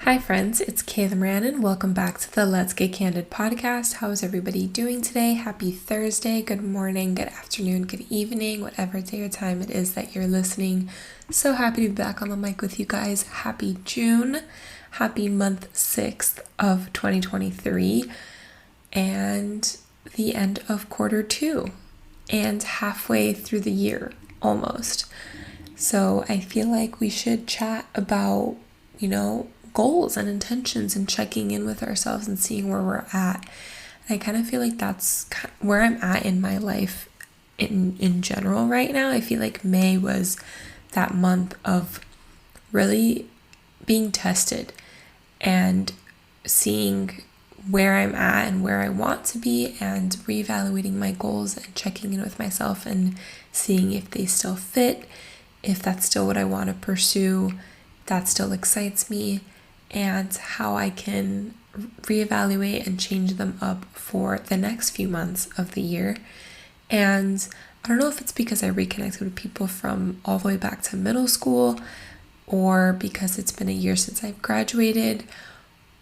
Hi friends, it's Kay the Moran and welcome back to the Let's Get Candid podcast. How is everybody doing today? Happy Thursday, good morning, good afternoon, good evening, whatever day or time it is that you're listening. So happy to be back on the mic with you guys. Happy June, happy month 6th of 2023 and the end of quarter 2 and halfway through the year almost. So I feel like we should chat about, goals and intentions and checking in with ourselves and seeing where we're at. And I kind of feel like that's where I'm at in my life in general right now. I feel like May was that month of really being tested and seeing where I'm at and where I want to be and reevaluating my goals and checking in with myself and seeing if they still fit, if that's still what I want to pursue, that still excites me, and how I can reevaluate and change them up for the next few months of the year. And I don't know if it's because I reconnected with people from all the way back to middle school or because it's been a year since I've graduated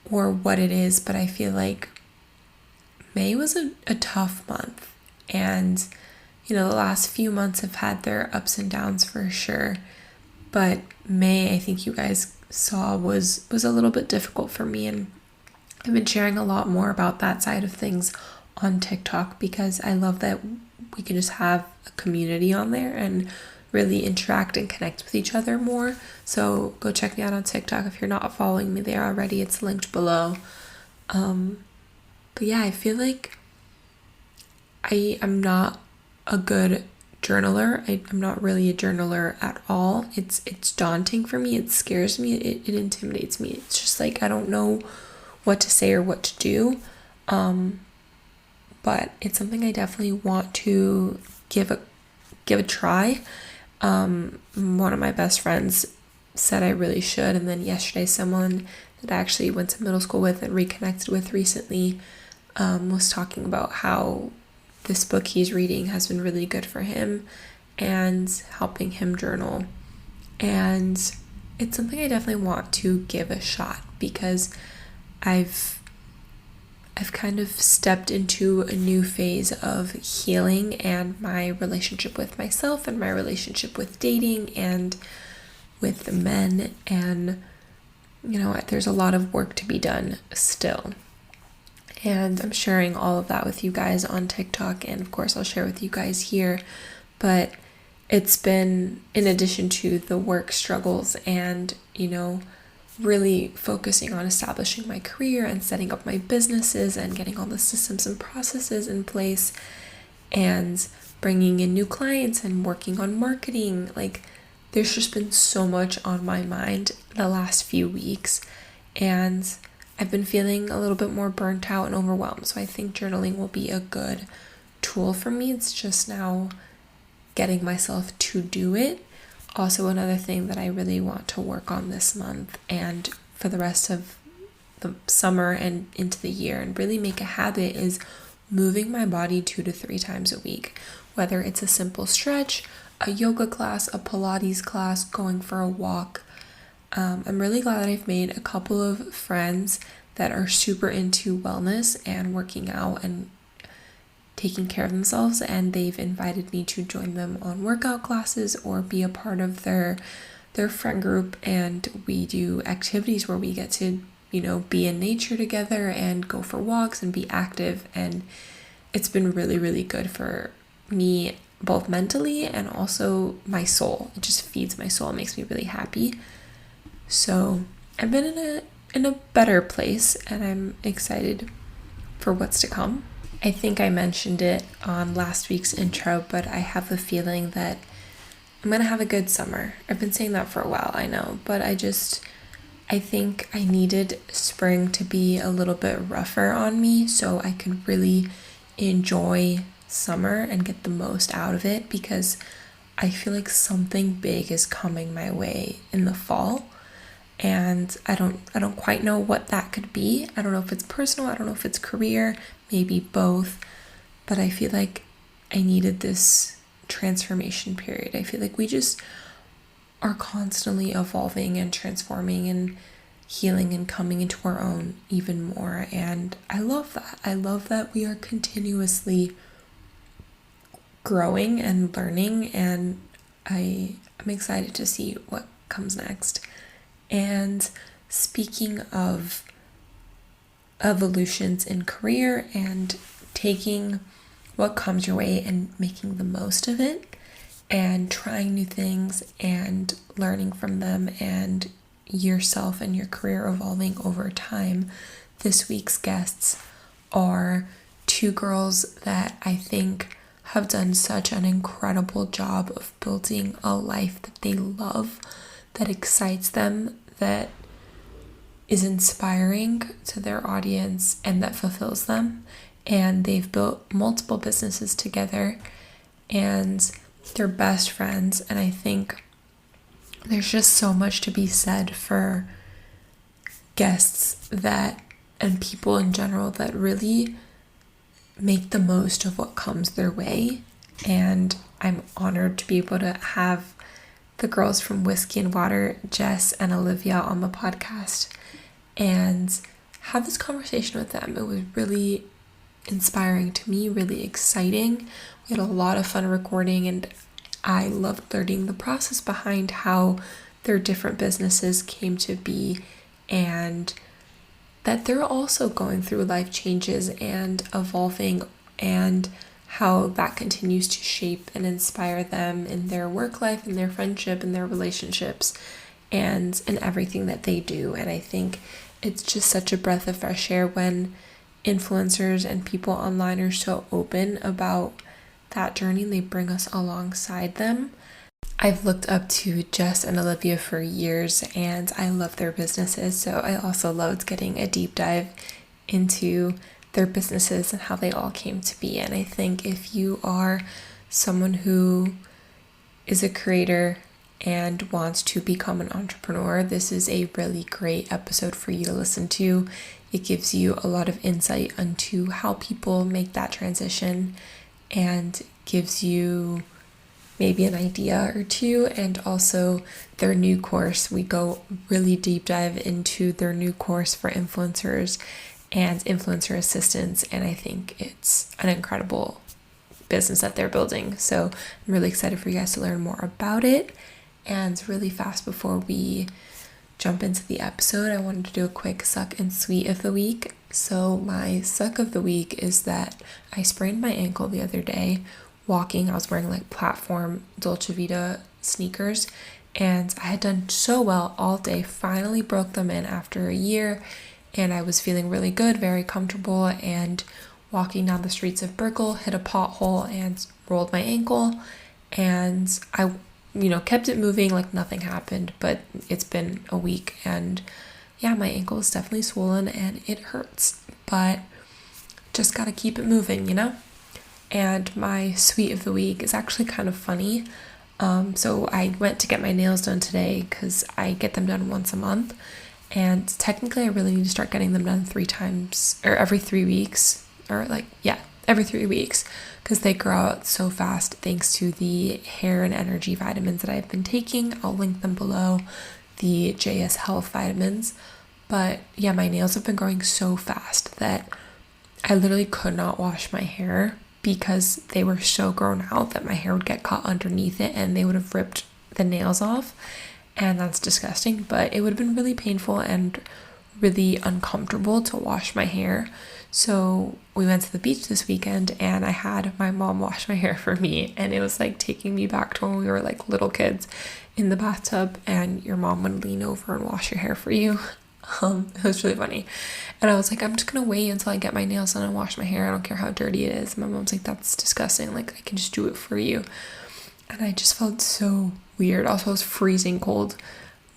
or what it is, but I feel like May was a tough month. And, the last few months have had their ups and downs for sure. But May, I think you guys saw, was a little bit difficult for me, and I've been sharing a lot more about that side of things on TikTok because I love that we can just have a community on there and really interact and connect with each other more. So go check me out on TikTok if you're not following me there already. It's linked below. But yeah, I feel like I'm not a good journaler. I'm not really a journaler at all. It's daunting for me. It scares me. It intimidates me. It's just like I don't know what to say or what to do. But it's something I definitely want to give a try. One of my best friends said I really should, and then yesterday someone that I actually went to middle school with and reconnected with recently was talking about how this book he's reading has been really good for him and helping him journal. And it's something I definitely want to give a shot because I've kind of stepped into a new phase of healing and my relationship with myself and my relationship with dating and with the men. And, there's a lot of work to be done still. And I'm sharing all of that with you guys on TikTok, and of course I'll share with you guys here. But it's been, in addition to the work struggles and, really focusing on establishing my career and setting up my businesses and getting all the systems and processes in place and bringing in new clients and working on marketing. Like, there's just been so much on my mind the last few weeks, and I've been feeling a little bit more burnt out and overwhelmed. So I think journaling will be a good tool for me. It's just now getting myself to do it. Also, another thing that I really want to work on this month and for the rest of the summer and into the year and really make a habit is moving my body 2 to 3 times a week. Whether it's a simple stretch, a yoga class, a Pilates class, going for a walk. I'm really glad that I've made a couple of friends that are super into wellness and working out and taking care of themselves, and they've invited me to join them on workout classes or be a part of their friend group, and we do activities where we get to, be in nature together and go for walks and be active, and it's been really, really good for me both mentally and also my soul. It just feeds my soul. It makes me really happy. So I've been in a better place, and I'm excited for what's to come. I think I mentioned it on last week's intro, but I have the feeling that I'm going to have a good summer. I've been saying that for a while, I know, but I think I needed spring to be a little bit rougher on me so I could really enjoy summer and get the most out of it, because I feel like something big is coming my way in the fall. And I don't quite know what that could be. I don't know if it's personal, I don't know if it's career, maybe both. But I feel like I needed this transformation period. I feel like we just are constantly evolving and transforming and healing and coming into our own even more. And I love that. I love that we are continuously growing and learning, and I'm excited to see what comes next. And speaking of evolutions in career and taking what comes your way and making the most of it and trying new things and learning from them and yourself and your career evolving over time, this week's guests are two girls that I think have done such an incredible job of building a life that they love, that excites them, that is inspiring to their audience, and that fulfills them. And they've built multiple businesses together, and they're best friends. And I think there's just so much to be said for guests that, and people in general, that really make the most of what comes their way. And I'm honored to be able to have the girls from Whiskey and Water, Jess and Olivia, on the podcast and have this conversation with them. It was really inspiring to me, really exciting. We had a lot of fun recording, and I loved learning the process behind how their different businesses came to be, and that they're also going through life changes and evolving, and how that continues to shape and inspire them in their work life, in their friendship, in their relationships, and in everything that they do. And I think it's just such a breath of fresh air when influencers and people online are so open about that journey and they bring us alongside them. I've looked up to Jess and Olivia for years, and I love their businesses, so I also loved getting a deep dive into their businesses and how they all came to be. And I think if you are someone who is a creator and wants to become an entrepreneur, this is a really great episode for you to listen to. It gives you a lot of insight into how people make that transition and gives you maybe an idea or two. And also their new course, we go really deep dive into their new course for influencers and influencer assistants, and I think it's an incredible business that they're building. So I'm really excited for you guys to learn more about it. And really fast, before we jump into the episode, I wanted to do a quick suck and sweet of the week. So my suck of the week is that I sprained my ankle the other day walking. I was wearing like platform Dolce Vita sneakers, and I had done so well all day, finally broke them in after a year, and I was feeling really good, very comfortable, and walking down the streets of Brickell, hit a pothole and rolled my ankle, and I kept it moving like nothing happened. But it's been a week, and yeah, my ankle is definitely swollen and it hurts, but just gotta keep it moving, And my sweet of the week is actually kind of funny. So I went to get my nails done today because I get them done once a month, and technically I really need to start getting them done 3 times or every 3 weeks, or every 3 weeks, because they grow out so fast thanks to the hair and energy vitamins that I've been taking. I'll link them below, the JS Health vitamins. But yeah, my nails have been growing so fast that I literally could not wash my hair because they were so grown out that my hair would get caught underneath it and they would have ripped the nails off. And that's disgusting, but it would have been really painful and really uncomfortable to wash my hair. So we went to the beach this weekend, and I had my mom wash my hair for me, and it was like taking me back to when we were like little kids in the bathtub and your mom would lean over and wash your hair for you. It was really funny. And I was like, I'm just gonna wait until I get my nails done and wash my hair. I don't care how dirty it is. My mom's like, that's disgusting, like I can just do it for you. And I just felt so weird. Also, I was freezing cold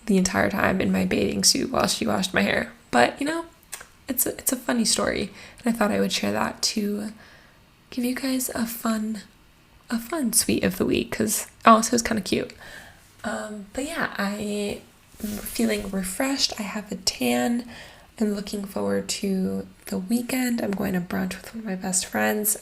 the entire time in my bathing suit while she washed my hair. But it's a funny story, and I thought I would share that to give you guys a fun sweet of the week, because also it's kind of cute. But yeah, I'm feeling refreshed. I have a tan. I'm looking forward to the weekend. I'm going to brunch with one of my best friends.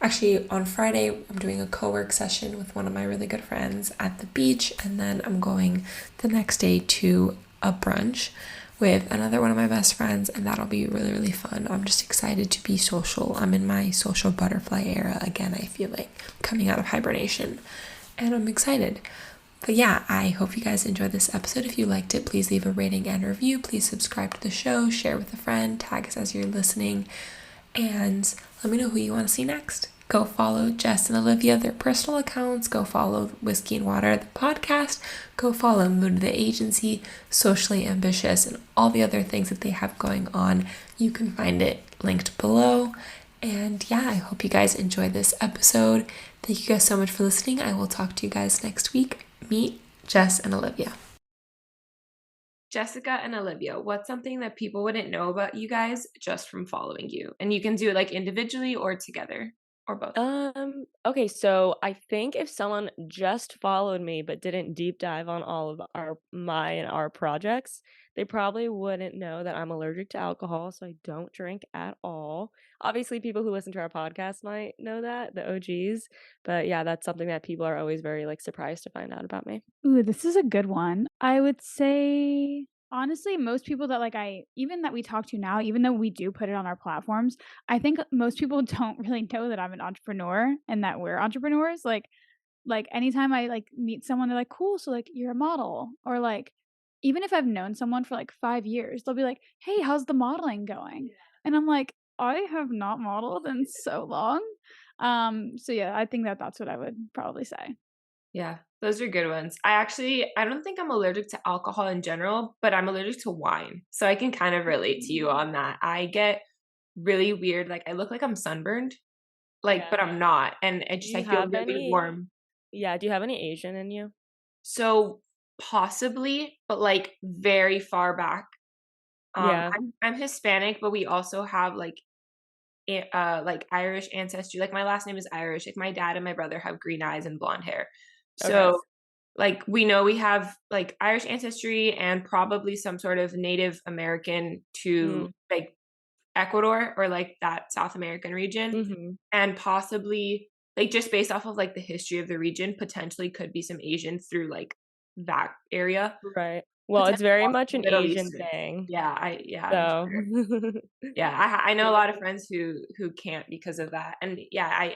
Actually, on Friday, I'm doing a co-work session with one of my really good friends at the beach, and then I'm going the next day to a brunch with another one of my best friends, and that'll be really, really fun. I'm just excited to be social. I'm in my social butterfly era again, I feel like, coming out of hibernation, and I'm excited. But yeah, I hope you guys enjoyed this episode. If you liked it, please leave a rating and review. Please subscribe to the show, share with a friend, tag us as you're listening, and let me know who you want to see next. Go follow Jess and Olivia, their personal accounts. Go follow Whiskey and Water, the podcast. Go follow Mood the Agency, Socially Ambitious, and all the other things that they have going on. You can find it linked below. And yeah, I hope you guys enjoyed this episode. Thank you guys so much for listening. I will talk to you guys next week. Meet Jess and Olivia. Jessica and Olivia, what's something that people wouldn't know about you guys just from following you? And you can do it like individually or together or both. Okay, so I think if someone just followed me but didn't deep dive on all of our projects, they probably wouldn't know that I'm allergic to alcohol, so I don't drink at all. Obviously, people who listen to our podcast might know that, the OGs, but yeah, that's something that people are always very like surprised to find out about me. Ooh, this is a good one. I would say, honestly, most people that even that we talk to now, even though we do put it on our platforms, I think most people don't really know that I'm an entrepreneur and that we're entrepreneurs. Like anytime I like meet someone, they're like, "Cool, so like you're a model," or like even if I've known someone for like 5 years, they'll be like, "Hey, how's the modeling going?" And I'm like, I have not modeled in so long. So yeah, I think that that's what I would probably say. Yeah, those are good ones. I don't think I'm allergic to alcohol in general, but I'm allergic to wine. So I can kind of relate to you on that. I get really weird, like I look like I'm sunburned, like, Yeah. but I'm not. And Do I you feel have really any warm. Yeah, do you have any Asian in you? So possibly, but like very far back. Yeah. I'm Hispanic, but we also have like Irish ancestry. Like my last name is Irish. Like my dad and my brother have green eyes and blonde hair. Okay. So like we know we have like Irish ancestry and probably some sort of Native American to Mm. like Ecuador or like that South American region, Mhm. and possibly like just based off of like the history of the region, potentially could be some Asians through like that area. Right. Well, it's Potentially very also much an Middle Asian Eastern. thing, Yeah, I'm so sure. Yeah, I know a lot of friends who can't because of that, and yeah,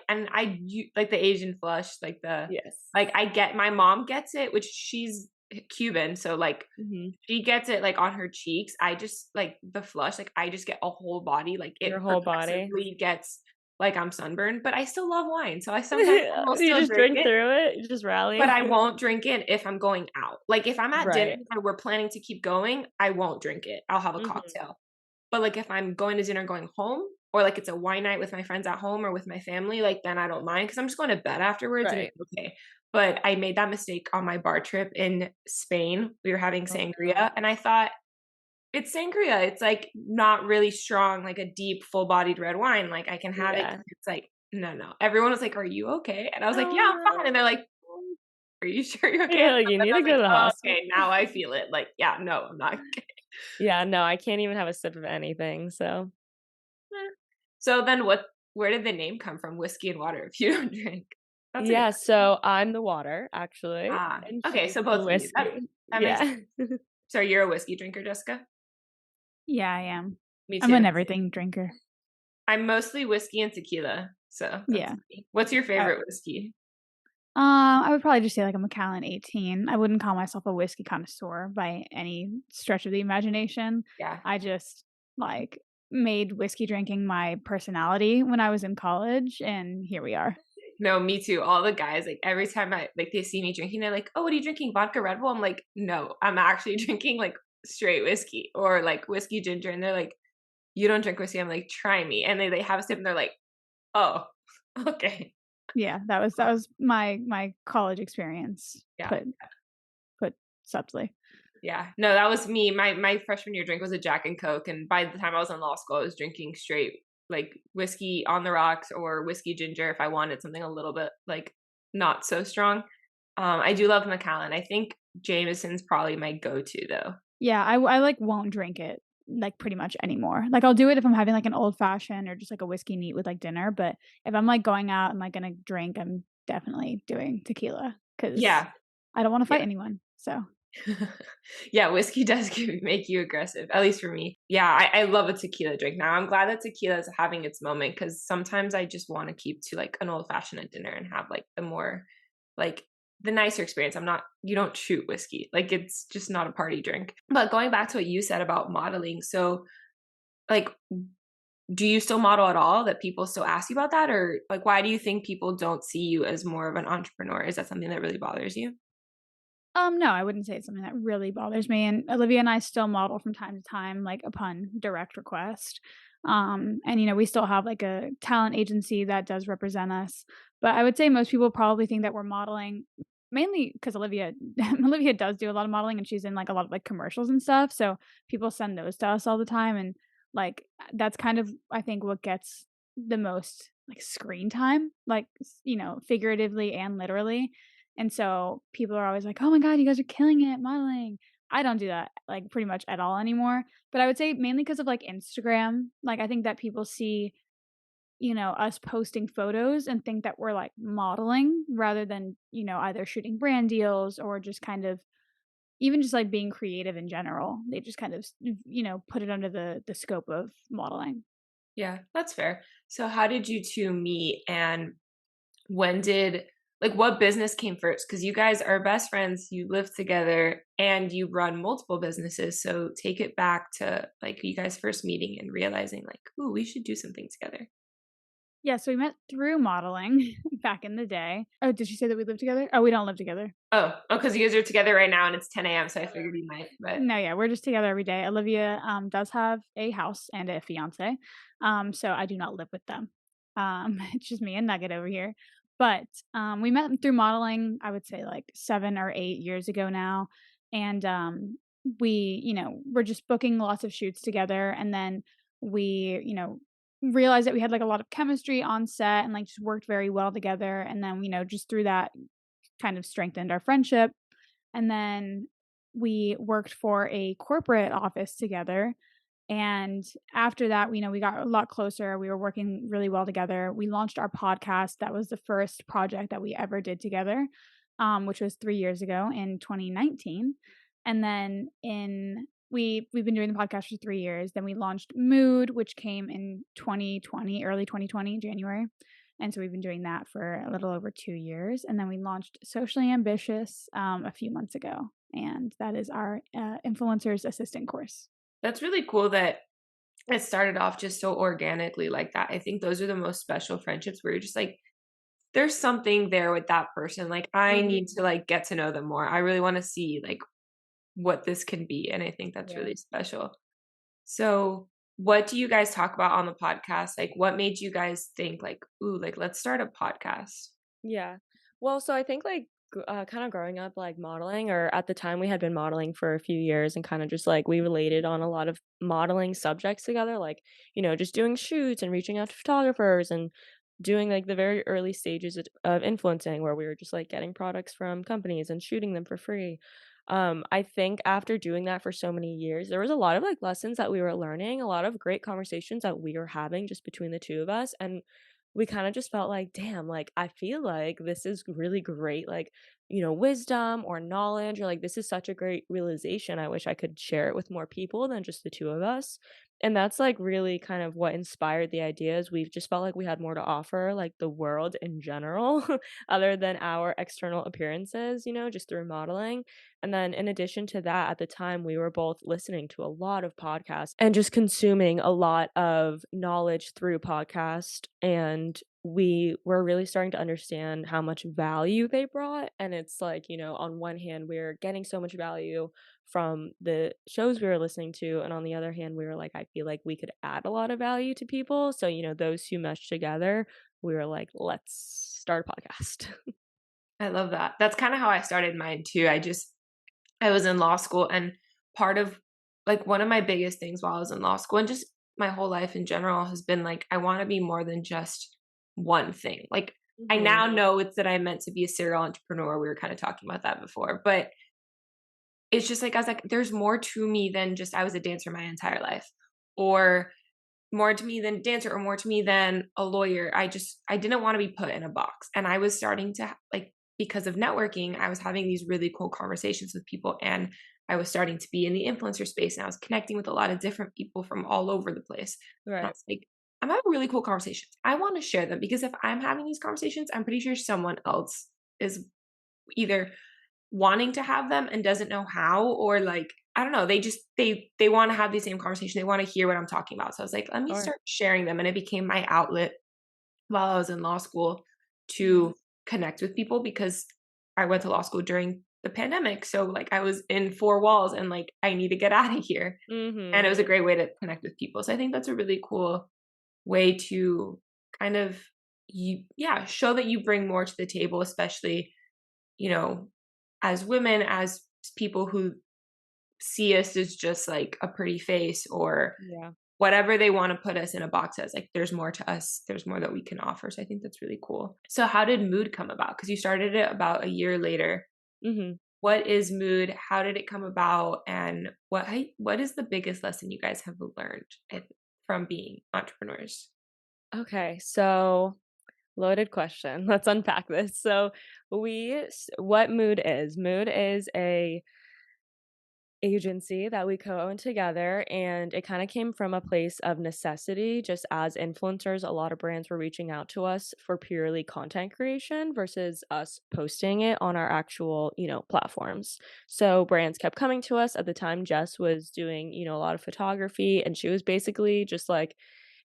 like the Asian flush, like the Yes. like I get my mom gets it, which she's Cuban, so like Mhm. she gets it like on her cheeks. I just like the flush, like I just get a whole body, like Your it whole body. progressively gets like I'm sunburned, but I still love wine, so I will You still just drink drink it. through it? You just But rally? I won't drink it if I'm going out. Like if I'm at dinner Right. and we're planning to keep going, I won't drink it. I'll have a Mhm. cocktail. But, like, if I'm going to dinner going home, or, like, it's a wine night with my friends at home or with my family, like, then I don't mind because 'cause I'm just going to bed afterwards and Right. it's okay. But I made that mistake on my bar trip in Spain. We were having Oh, sangria, no. and I thought, "It's sangria. It's, like, not really strong, like a deep, full-bodied red wine. Like, I can have it." Yeah. It's like, "No, no." Everyone was like, "Are you okay?" And I was like, Oh, "Yeah, I'm fine." And they're no. like, "Are you sure you're okay?" Yeah, like, you And need I to was go like, to the "Oh, hospital. okay. Now I feel it." Like, yeah, no, I'm not okay. Yeah, no, I can't even have a sip of anything, so Eh. So then where did the name come from, whiskey and water, if you don't drink? That's a good yeah, question. so I'm the water, actually, and Okay, she's so the both of you. whiskey. That makes Yeah. sense. So you're a whiskey drinker, Jessica? Yeah, I am. Me I'm too. an everything drinker. I'm mostly whiskey and tequila, so that's Yeah. me. What's your I favorite whiskey? I would probably just say like a Macallan 18. I wouldn't call myself a whiskey connoisseur by any stretch of the imagination. Yeah. I just like made whiskey drinking my personality when I was in college, and here we are. No, me too. All the guys, like, every time they see me drinking, they're like, "Oh, what are you drinking? Vodka Red Bull?" I'm like, "No, I'm actually drinking, like, straight whiskey or, like, whiskey ginger," and they're like, "You don't drink whiskey?" I'm like, "Try me," and they have a sip and they're like, "Oh, okay." Yeah, that was my college experience Yeah. put subtly. Yeah. No, that was me. My freshman year drink was a Jack and Coke, and by the time I was in law school, I was drinking straight, like, whiskey on the rocks or whiskey ginger if I wanted something a little bit, like, not so strong. I do love Macallan. I think Jameson's probably my go-to, though. Yeah, I like won't drink it like pretty much anymore. Like I'll do it if I'm having like an old fashioned or just like a whiskey neat with like dinner, but if I'm like going out and like gonna drink, I'm definitely doing tequila because Yeah. I don't want to Yeah. fight anyone. So Yeah, whiskey does make you aggressive, at least for me. Yeah, I love a tequila drink now. I'm glad that tequila is having its moment because sometimes I just want to keep to like an old fashioned at dinner and have like the more like the nicer experience. You don't shoot whiskey. Like it's just not a party drink. But going back to what you said about modeling, so like, do you still model at all that people still ask you about that? Or like, why do you think people don't see you as more of an entrepreneur? Is that something that really bothers you? No, I wouldn't say it's something that really bothers me, and Olivia and I still model from time to time, like, upon direct request. And, we still have, like, a talent agency that does represent us, but I would say most people probably think that we're modeling mainly because Olivia Olivia does do a lot of modeling, and she's in, like, a lot of, like, commercials and stuff, so people send those to us all the time, and, like, that's kind of, I think, what gets the most, like, screen time, like, figuratively and literally. And so people are always like, "Oh my god, you guys are killing it modeling." I don't do that, like, pretty much at all anymore, but I would say mainly because of, like, Instagram. Like, I think that people see, us posting photos and think that we're, like, modeling rather than, either shooting brand deals or just kind of even just, like, being creative in general. They just kind of put it under the scope of modeling. Yeah, that's fair. So how did you two meet and when did like what business came first? Because you guys are best friends, you live together, and you run multiple businesses. So take it back to like you guys first meeting and realizing like, ooh, we should do something together. Yeah, so we met through modeling back in the day. Oh, did she say that we live together? Oh, we don't live together. Because you guys are together right now and it's 10 a.m. So I figured you might, but No, yeah, we're just together every day. Olivia, does have a house and a fiance, so I do not live with them. It's just me and Nugget over here. But, we met through modeling, I would say, like, 7 or 8 years ago now, and, we, we're just booking lots of shoots together, and then we, realized that we had, like, a lot of chemistry on set and, like, just worked very well together, and then, just through that kind of strengthened our friendship. And then we worked for a corporate office together. And after that, we got a lot closer. We were working really well together. We launched our podcast. That was the first project that we ever did together, which was 3 years ago in 2019. And then we've been doing the podcast for 3 years. Then we launched Mood, which came in 2020, early 2020, January. And so we've been doing that for a little over 2 years. And then we launched Socially Ambitious a few months ago. And that is our influencers assistant course. that's really cool that it started off just so organically like that. I think those are the most special friendships where you're just like, there's something there with that person. Like I need to like get to know them more. I really want to see like what this can be. And I think that's Yeah. really special. So, what do you guys talk about on the podcast? Like, what made you guys think, like, ooh, like, let's start a podcast? Yeah. Well, so I think like kind of growing up like modeling, or at the time we had been modeling for a few years and kind of just like we related on a lot of modeling subjects together, like, just doing shoots and reaching out to photographers and doing like the very early stages of influencing where we were just like getting products from companies and shooting them for free. I think after doing that for so many years, there was a lot of like lessons that we were learning, a lot of great conversations that we were having just between the two of us. And we kind of just felt like, damn, like I feel like this is really great, like, wisdom or knowledge, or like this is such a great realization. I wish I could share it with more people than just the two of us. And that's like really kind of what inspired the ideas. We've just felt like we had more to offer, like the world in general, other than our external appearances, just through modeling. And then in addition to that, at the time, we were both listening to a lot of podcasts and just consuming a lot of knowledge through podcast. And we were really starting to understand how much value they brought. And it's like, on one hand, we're getting so much value from the shows we were listening to. And on the other hand, we were like, I feel like we could add a lot of value to people. So, those two meshed together, we were like, let's start a podcast. I love that. That's kind of how I started mine too. I was in law school, and part of like one of my biggest things while I was in law school and just my whole life in general has been like, I want to be more than just one thing. Like, I hmm now know it's that I'm meant to be a serial entrepreneur. We were kind of talking about that before, but it's just like, I was like, there's more to me than just I was a dancer my entire life, or more to me than dancer, or more to me than a lawyer. I didn't want to be put in a box. And I was starting to like because of networking, I was having these really cool conversations with people, and I was starting to be in the influencer space, and I was connecting with a lot of different people from all over the place. And I Right. was like, I'm having really cool conversations. I want to share them because if I'm having these conversations, I'm pretty sure someone else is either wanting to have them and doesn't know how, or like, I don't know, they want to have the same conversation. They want to hear what I'm talking about. So I was like, let me Sure. start sharing them. And it became my outlet while I was in law school Yeah. to connect with people because I went to law school during the pandemic. So like I was in four walls and like I need to get out of here. And it Mhm. was a great way to connect with people. So I think that's a really cool way to kind of show that you bring more to the table, especially, you know, as women, as people who see us as just like a pretty face or Yeah. whatever they want to put us in a box as. Like there's more to us, there's more that we can offer. So I think that's really cool. So how did Mood come about? Because you started it about a year later. Mhm. What is Mood? How did it come about? And what is the biggest lesson you guys have learned from being entrepreneurs? Okay, so loaded question. Let's unpack this. So, what Mood is? Mood is a agency that we co-own together, and it kind of came from a place of necessity. Just as influencers, a lot of brands were reaching out to us for purely content creation versus us posting it on our actual, platforms. So brands kept coming to us. At the time, Jess was doing, a lot of photography, and she was basically just like,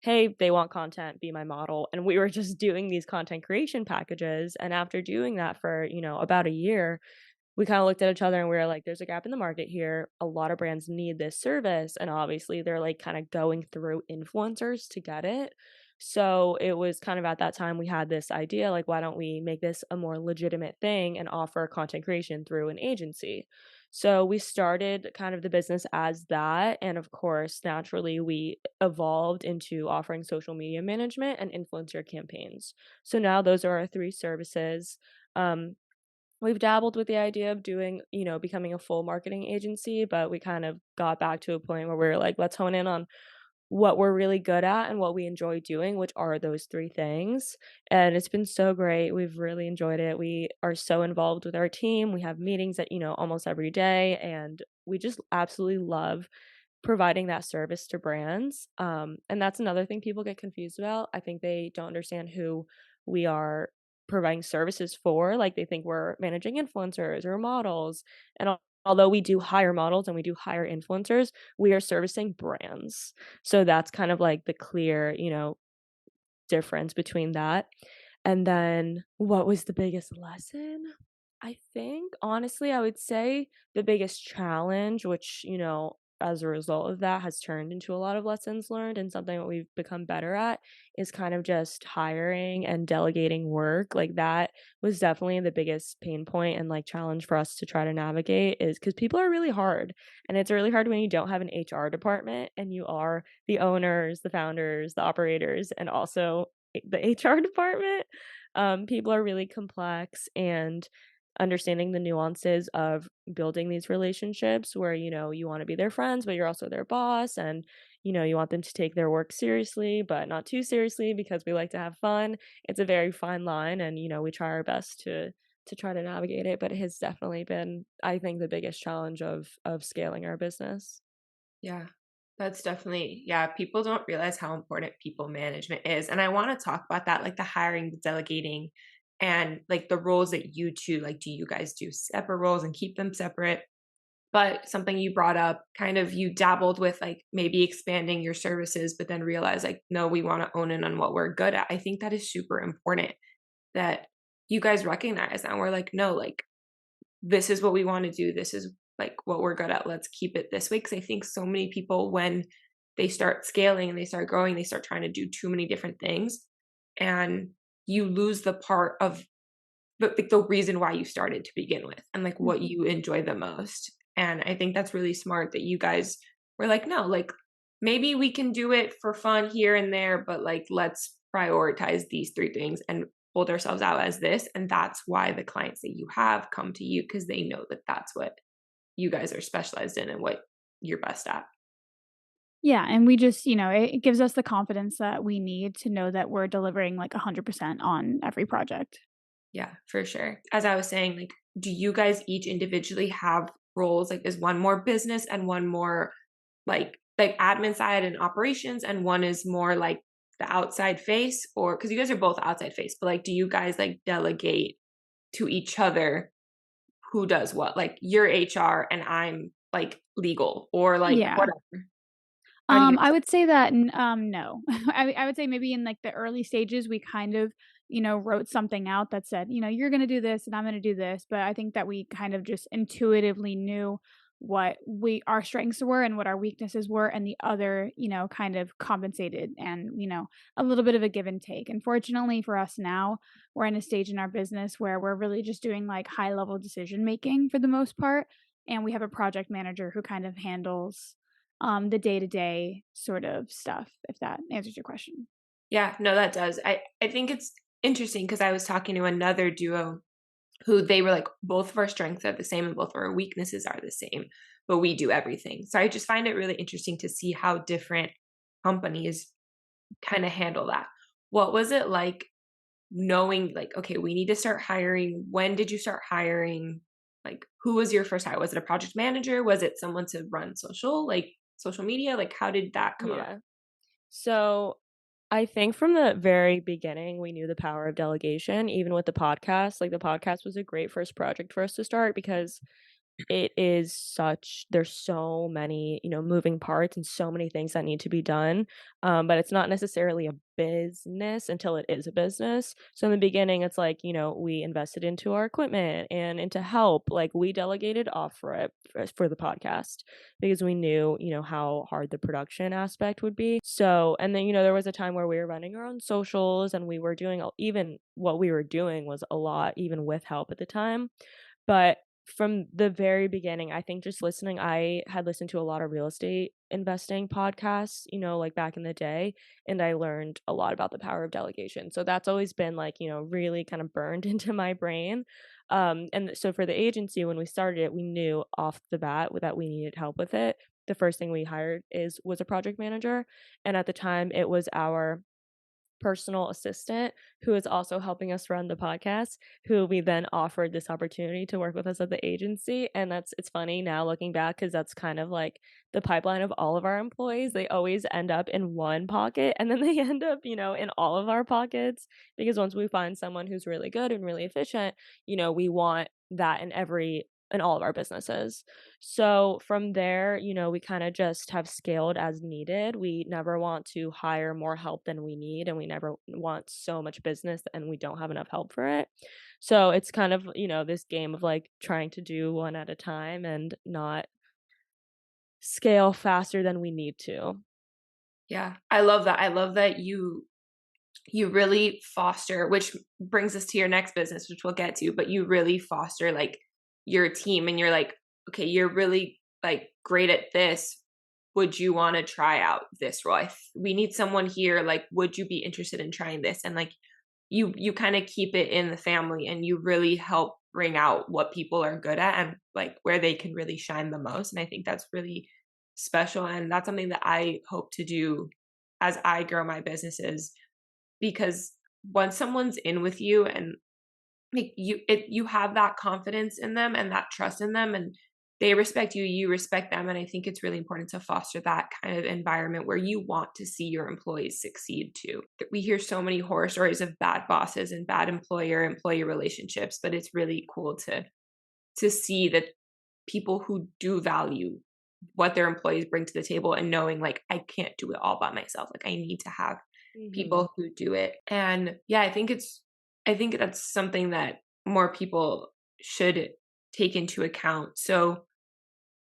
hey, they want content, be my model. And we were just doing these content creation packages. And after doing that for, about a year, we kinda looked at each other and we were like, "There's a gap in the market here. A lot of brands need this service," and obviously they're, like, kinda going through influencers to get it. So, it was kind of at that time we had this idea, like, "Why don't we make this a more legitimate thing and offer content creation through an agency?" So, we started kind of the business as that, and of course, naturally, we evolved into offering social media management and influencer campaigns. So now those are our 3 services. Um, We've dabbled with the idea of doing, becoming a full marketing agency, but we kind of got back to a point where we were like, let's hone in on what we're really good at and what we enjoy doing, which are those 3 things. And it's been so great. We've really enjoyed it. We are so involved with our team. We have meetings at, almost every day, and we just absolutely love providing that service to brands. And that's another thing people get confused about. I think they don't understand who we are providing services for. Like they think we're managing influencers or models. And although we do hire models and we do hire influencers, we are servicing brands. So that's kind of like the clear, difference between that. And then what was the biggest lesson? I think honestly, I would say the biggest challenge, which, as a result of that has turned into a lot of lessons learned and something that we've become better at is kind of just hiring and delegating work. Like that was definitely the biggest pain point and like challenge for us to try to navigate is because people are really hard. And it's really hard when you don't have an HR department and you are the owners, the founders, the operators, and also the HR department. People are really complex, and understanding the nuances of building these relationships where, you want to be their friends, but you're also their boss, and, you want them to take their work seriously, but not too seriously because we like to have fun. It's a very fine line, and, we try our best to try to navigate it, but it has definitely been, I think, the biggest challenge of scaling our business. Yeah, that's definitely, yeah, people don't realize how important people management is. And I want to talk about that, like the hiring, the delegating, and like the roles that you two, like, do you guys do separate roles and keep them separate? But something you brought up, kind of you dabbled with like maybe expanding your services, but then realize like, no, we want to own in on what we're good at. I think that is super important that you guys recognize and we're like, no, like this is what we want to do. This is like what we're good at. Let's keep it this way. Cause I think so many people, when they start scaling and they start growing, they start trying to do too many different things. And you lose the part of the reason why you started to begin with and like what Mhm. you enjoy the most. And I think that's really smart that you guys were like, no, like maybe we can do it for fun here and there, but like let's prioritize these 3 things and hold ourselves out as this. And that's why the clients that you have come to you because they know that that's what you guys are specialized in and what you're best at. Yeah, and we just, it gives us the confidence that we need to know that we're delivering like 100% on every project. Yeah, for sure. As I was saying, like, do you guys each individually have roles? Like, is one more business and one more like admin side and operations, and one is more like the outside face? Or because you guys are both outside face, but like, do you guys like delegate to each other who does what? Like, you're HR and I'm like legal, or like Yeah. whatever. How do you I guys? would say that no. I would say maybe in like the early stages we kind of, wrote something out that said, you're going to do this and I'm going to do this, but I think that we kind of just intuitively knew what our strengths were and what our weaknesses were, and the other, kind of compensated, and a little bit of a give and take. Unfortunately for us now, we're in a stage in our business where we're really just doing like high level decision making for the most part, and we have a project manager who kind of handles the day-to-day sort of stuff, if that answers your question. Yeah, no, that does. I think it's interesting because I was talking to another duo who they were like, both of our strengths are the same and both of our weaknesses are the same, but we do everything. So I just find it really interesting to see how different companies kind of handle that. What was it like knowing, like, okay, we need to start hiring? When did you start hiring? Like, who was your first hire? Was it a project manager? Was it someone to run social media? Like, how did that come about? Yeah. So I think from the very beginning, we knew the power of delegation, even with the podcast. Like, the podcast was a great first project for us to start because there's so many, moving parts and so many things that need to be done. But it's not necessarily a business until it is a business. So in the beginning, it's like, we invested into our equipment and into help. Like, we delegated off for it for the podcast because we knew, how hard the production aspect would be. So, and then, there was a time where we were running our own socials and we were doing, even what we were doing was a lot, even with help at the time. But from the very beginning, I think just listening, I had listened to a lot of real estate investing podcasts, like back in the day, and I learned a lot about the power of delegation. So that's always been like, really kind of burned into my brain. And so for the agency, when we started it, we knew off the bat that we needed help with it. The first thing we hired was a project manager, and at the time, it was our personal assistant who is also helping us run the podcast, who we then offered this opportunity to work with us at the agency. And it's funny now looking back because that's kind of like the pipeline of all of our employees. They always end up in one pocket and then they end up, in all of our pockets, because once we find someone who's really good and really efficient, we want that in all of our businesses. So from there, we kind of just have scaled as needed. We never want to hire more help than we need, and we never want so much business and we don't have enough help for it. So it's kind of, this game of like trying to do one at a time and not scale faster than we need to. Yeah, I love that. I love that you really foster, which brings us to your next business, which we'll get to, but you really foster like your team, and you're like, okay, you're really like great at this. Would you want to try out this role? We need someone here. Like, would you be interested in trying this? And like, you kind of keep it in the family, and you really help bring out what people are good at and like where they can really shine the most. And I think that's really special, and that's something that I hope to do as I grow my businesses, because once someone's in with you and like you have that confidence in them and that trust in them, and they respect you, you respect them. And I think it's really important to foster that kind of environment where you want to see your employees succeed too. We hear so many horror stories of bad bosses and bad employee relationships, but it's really cool to see that people who do value what their employees bring to the table, and knowing like, I can't do it all by myself. Like, I need to have Mhm. people who do it. And yeah, I think that's something that more people should take into account. So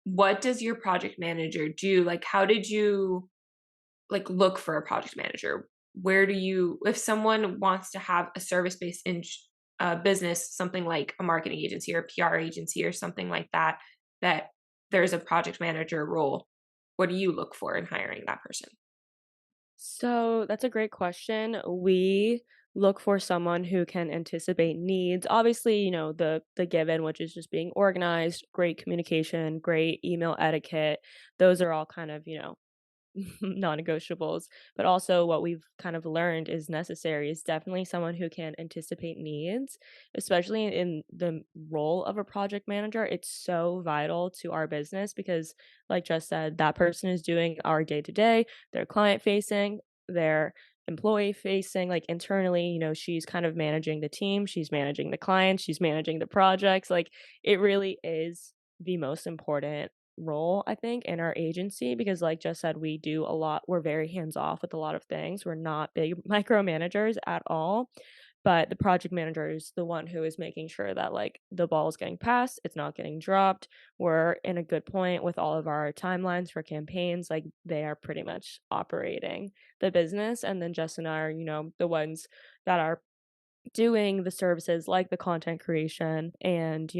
what does your project manager do? Like, how did you like look for a project manager? Where do you, if someone wants to have a service-based business, something like a marketing agency or a PR agency or something like that, that there's a project manager role, what do you look for in hiring that person? So that's a great question. We look for someone who can anticipate needs. Obviously, the given, which is just being organized, great communication, great email etiquette. Those are all kind of, non-negotiables, but also what we've kind of learned is necessary is definitely someone who can anticipate needs, especially in the role of a project manager. It's so vital to our business because, like Jess said, that person is doing our day to day, they're client facing, they're employee facing, like internally, she's kind of managing the team, she's managing the clients, she's managing the projects. Like it really is the most important role, I think, in our agency because like Jess said, we're very hands off with a lot of things. We're not big micromanagers at all. But the project manager is the one who is making sure that like the ball is getting passed, it's not getting dropped. We're in a good point with all of our timelines for campaigns. Like they are pretty much operating the business. And then Jess and I are, the ones that are doing the services like the content creation and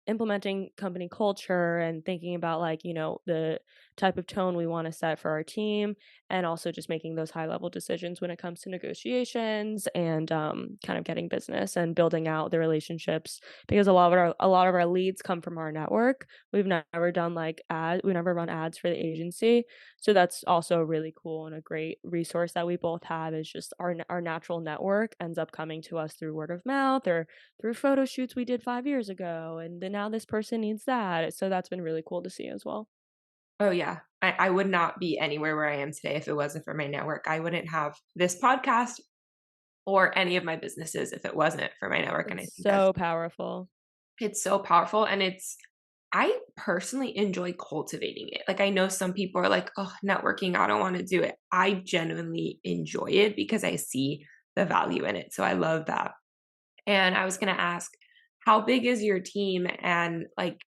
implementing company culture and thinking about like the type of tone we want to set for our team, and also just making those high level decisions when it comes to negotiations and kind of getting business and building out the relationships because a lot of our leads come from our network. We've never run ads for the agency, so that's also really cool and a great resource that we both have is just our natural network ends up coming to us through word of mouth or through photo shoots we did 5 years ago, and then now this person needs that. So that's been really cool to see as well. Oh, yeah. I would not be anywhere where I am today if it wasn't for my network. I wouldn't have this podcast or any of my businesses if it wasn't for my network. And I It's think that's so powerful. it's so powerful. And I personally enjoy cultivating it. Like I know some people are like, oh, networking, I don't want to do it. I genuinely enjoy it because I see the value in it. So I love that. And I was going to ask, how big is your team and like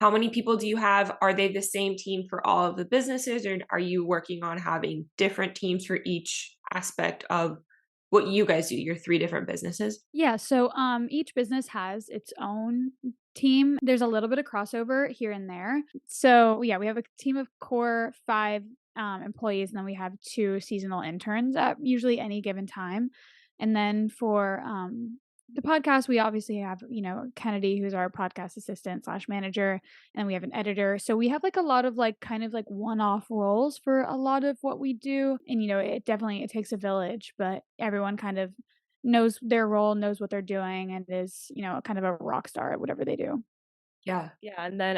how many people do you have? Are they the same team for all of the businesses, or are you working on having different teams for each aspect of what you guys do, your 3 different businesses? Yeah, so each business has its own team. There's a little bit of crossover here and there. So yeah, we have a team of core 5 employees, and then we have 2 seasonal interns at usually any given time. And then for the podcast, we obviously have, Kennedy, who's our podcast assistant slash manager, and we have an editor. So we have like a lot of like kind of like one-off roles for a lot of what we do. And it takes a village, but everyone kind of knows their role, knows what they're doing, and is, kind of a rock star at whatever they do. Yeah. Yeah, and then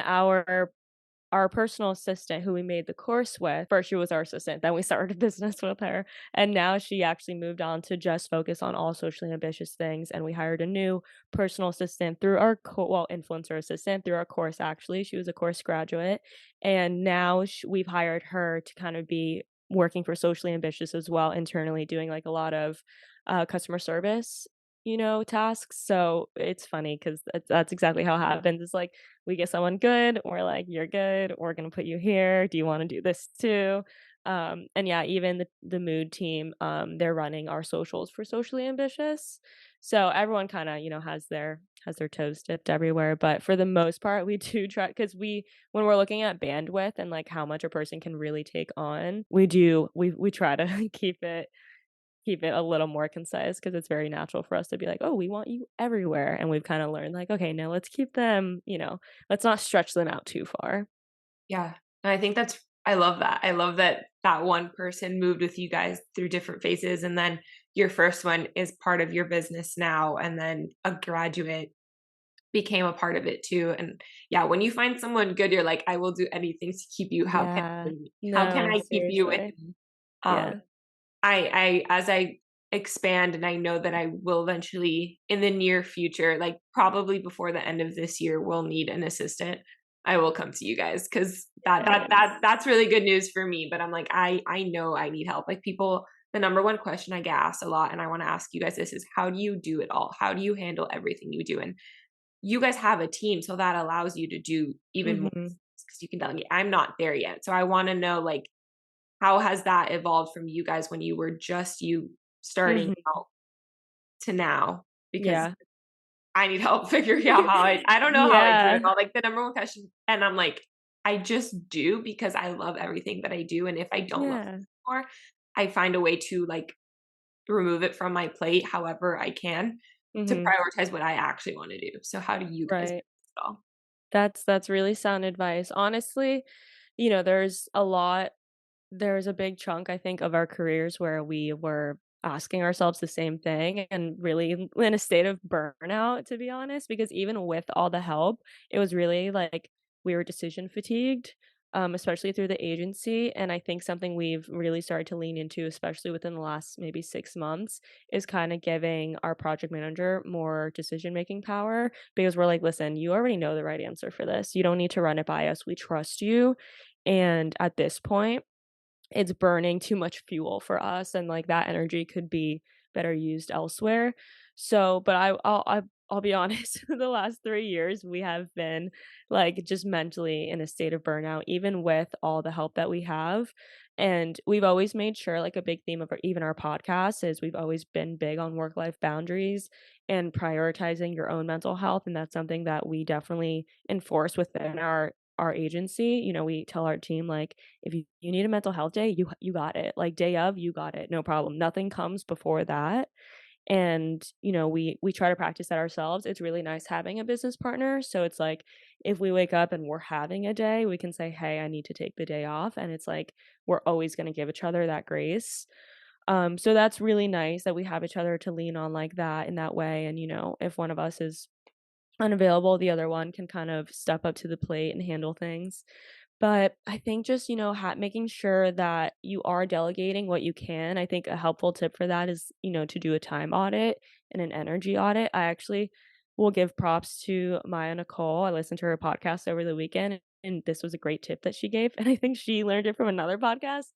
our personal assistant who we made the course with, first she was our assistant, then we started a business with her, and now she actually moved on to just focus on all socially ambitious things, and we hired a new personal assistant through influencer assistant through our course actually. She was a course graduate, and now we've hired her to kind of be working for socially ambitious as well internally, doing like a lot of customer service tasks. So it's funny because that's exactly how it happens. It's like we get someone good, we're like, "You're good, we're gonna put you here. Do you wanna do this too?" And yeah, even the mood team, they're running our socials for Socially Ambitious. So everyone kinda, has their toes dipped everywhere, but for the most part, we do try because when we're looking at bandwidth and, like, how much a person can really take on, we try to keep it a little more concise because it's very natural for us to be like, "Oh, we want you everywhere." And we've kinda learned like, "Okay, now let's keep them, let's not stretch them out too far." Yeah. And I think I love that. I love that that one person moved with you guys through different phases, and then your first one is part of your business now, and then a graduate became a part of it too. And yeah, when you find someone good, you're like, I will do anything to keep you. Yeah. How can No, I keep you? seriously. And Yeah. as I expand, and I know that I will eventually in the near future, like probably before the end of this year, will need an assistant. I will come to you guys because that's really good news for me. But I'm like, I know I need help. Like people, the number one question I get asked a lot, and I want to ask you guys this is how do you do it all? How do you handle everything you do? And you guys have a team, so that allows you to do even more Mhm. because you can delegate. I'm not there yet. So I want to know like how has that evolved from you guys when you were just you starting Mhm. out to now? Because Yeah. I need help figuring out how I don't know how I do it Yeah. all. Like the number one question, and I'm like, I just do because I love everything that I do. And if I don't love Yeah. it more, I find a way to like remove it from my plate however I can to Mhm. prioritize what I actually want to do. So how do you guys Right. balance it all? That's really sound advice. Honestly, there's a lot. there's a big chunk, I think, of our careers where we were asking ourselves the same thing and really in a state of burnout, to be honest, because even with all the help, it was really like we were decision fatigued, especially through the agency. And I think something we've really started to lean into, especially within the last maybe 6 months, is kind of giving our project manager more decision making power because we're like, listen, you already know the right answer for this. You don't need to run it by us. We trust you. And at this point, it's burning too much fuel for us and like that energy could be better used elsewhere. So, but I'll be honest, the last 3 years we have been like just mentally in a state of burnout even with all the help that we have. And we've always made sure like a big theme of even our podcast is we've always been big on work-life boundaries and prioritizing your own mental health, and that's something that we definitely enforce within our agency. You know, we tell our team like if you need a mental health day, you got it. Like day of, you got it. No problem. Nothing comes before that. And, you know, we try to practice that ourselves. It's really nice having a business partner. So it's like if we wake up and we're having a day, we can say, "Hey, I need to take the day off." And it's like we're always going to give each other that grace. So that's really nice that we have each other to lean on like that in that way. And, you know, if one of us is unavailable, the other one can kind of step up to the plate and handle things. But I think just, you know, making sure that you are delegating what you can. I think a helpful tip for that is, you know, to do a time audit and an energy audit. I actually will give props to Maya Nicole. I listened to her podcast over the weekend and this was a great tip that she gave. And I think she learned it from another podcast.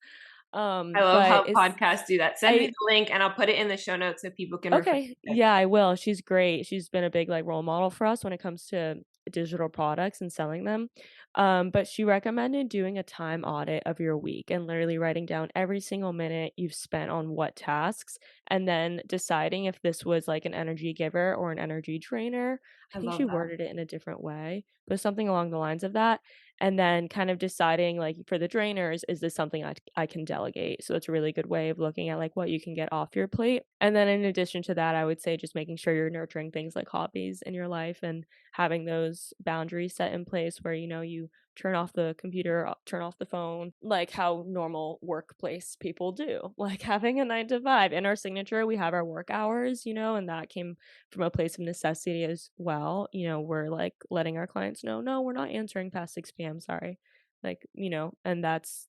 I love But how it's podcasts do that. Send me I the link and I'll put it in the show notes so people can refer Okay, to it. yeah, I will. She's great. She's been a big, like, role model for us when it comes to digital products and selling them. But she recommended doing a time audit of your week and literally writing down every single minute you've spent on what tasks, and then deciding if this was, like, an energy giver or an energy drainer. I I think love she that. worded it in a different way, but something along the lines of that, and then kind of deciding, like, for the drainers, is this something I can delegate? So it's a really good way of looking at, like, what you can get off your plate. And then in addition to that, I would say just making sure you're nurturing things like hobbies in your life and having those boundaries set in place where, you know, you turn off the computer, turn off the phone, like how normal workplace people do. Like having a 9 to 5. In our signature, we have our work hours, you know, and that came from a place of necessity as well. You know, we're like letting our clients know, no, we're not answering past 6 p.m. Sorry. Like, you know, and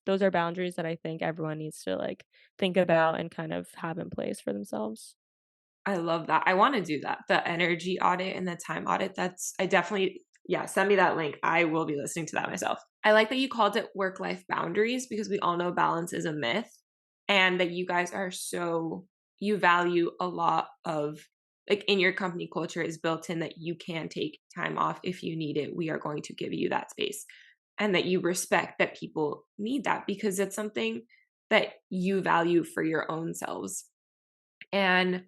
those are boundaries that I think everyone needs to like think about and kind of have in place for themselves. I love that. I wanna do that. The energy audit and the time audit, I definitely yeah, send me that link. I will be listening to that myself. I like that you called it work-life boundaries because we all know balance is a myth, and that you guys are you value a lot of like, in your company culture is built in that you can take time off if you need it. We are going to give you that space, and that you respect that people need that because it's something that you value for your own selves. And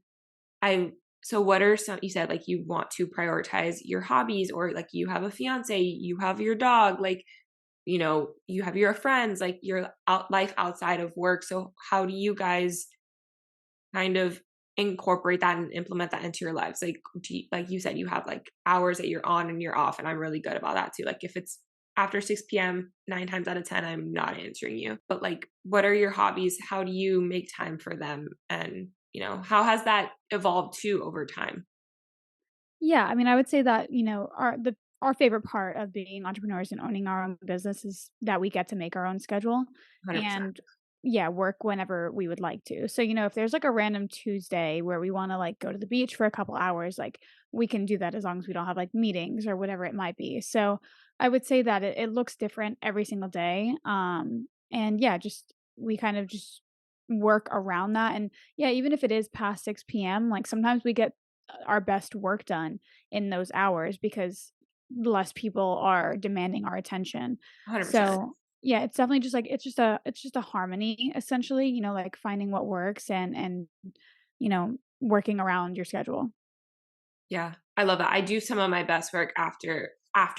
I so what are some you said, like, you want to prioritize your hobbies or, like, you have a fiance, you have your dog, like, you know, you have your friends, like, your life outside of work. So how do you guys kind of incorporate that and implement that into your lives? Like, like you said, you have, like, hours that you're on and you're off, and I'm really good about that too. Like, if it's after 6 p.m., 9 times out of 10, I'm not answering you. But, like, what are your hobbies? How do you make time for them? And, you know, how has that evolved too over time? Yeah, I mean, I would say that, you know, our favorite part of being entrepreneurs and owning our own business is that we get to make our own schedule 100%. and yeah, work whenever we would like to. So, you know, if there's like a random Tuesday where we want to like go to the beach for a couple hours, like we can do that as long as we don't have like meetings or whatever it might be. So, I would say that it looks different every single day. And yeah, just we kind of just work around that. And yeah, even if it is past 6 p.m., like sometimes we get our best work done in those hours because less people are demanding our attention. 100%. So, yeah, it's definitely just like it's just a harmony essentially, you know, like finding what works and you know, working around your schedule. Yeah, I love that. I do some of my best work after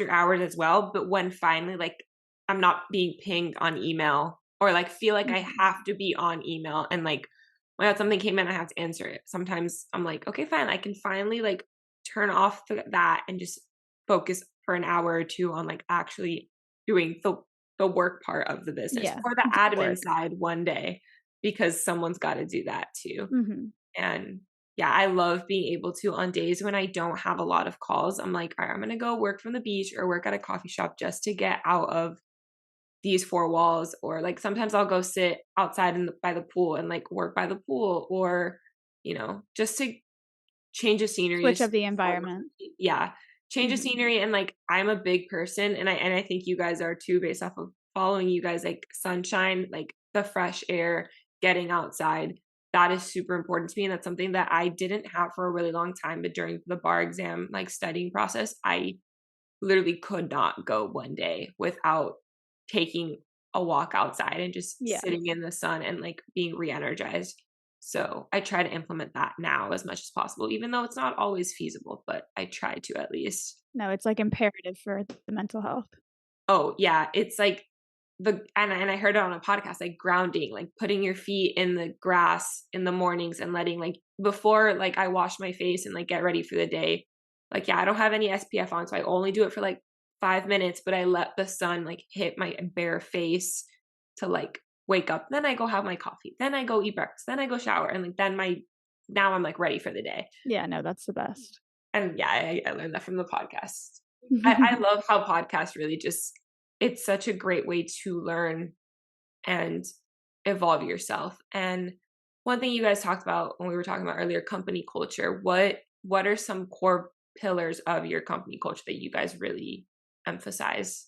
hours as well, but when finally, like, I'm not being pinged on email or, like, feel like I Mhm. have to be on email and, like, oh my god, something came in, I have to answer it. Sometimes I'm like, "Okay, fine." I can finally, like, turn off that and just focus for an hour or 2 on, like, actually doing the the work part of the business Yeah, or the it's admin work. side one day, because someone's got to do that too. Mhm. And yeah, I love being able to, on days when I don't have a lot of calls, I'm like, all right, I'm going to go work from the beach or work at a coffee shop just to get out of these four walls. Or like sometimes I'll go sit outside by the pool and like work by the pool, or, just to change of scenery Switch is up the so much. environment. Yeah, change of Mhm. scenery. And like I'm a big person, and I think you guys are too, based off of following you guys. Like sunshine, like the fresh air, getting outside, that is super important to me. And that's something that I didn't have for a really long time, but during the bar exam like studying process, I literally could not go one day without taking a walk outside and just Yeah. sitting in the sun and like being re-energized. So I try to implement that now as much as possible, even though it's not always feasible, but I try to at least. No, it's, like, imperative for the mental health. Oh yeah, it's like and I heard it on a podcast, like grounding, like putting your feet in the grass in the mornings and letting, like, before like I wash my face and like get ready for the day. Like, yeah, I don't have any SPF on, so I only do it for like 5 minutes, but I let the sun like hit my bare face to like wake up. Then I go have my coffee. Then I go eat breakfast. Then I go shower. And like now I'm like ready for the day. Yeah, no, that's the best. And yeah, I learned that from the podcast. I love how podcasts really just, it's such a great way to learn and evolve yourself. And one thing you guys talked about when we were talking about earlier, company culture, what are some core pillars of your company culture that you guys really emphasize?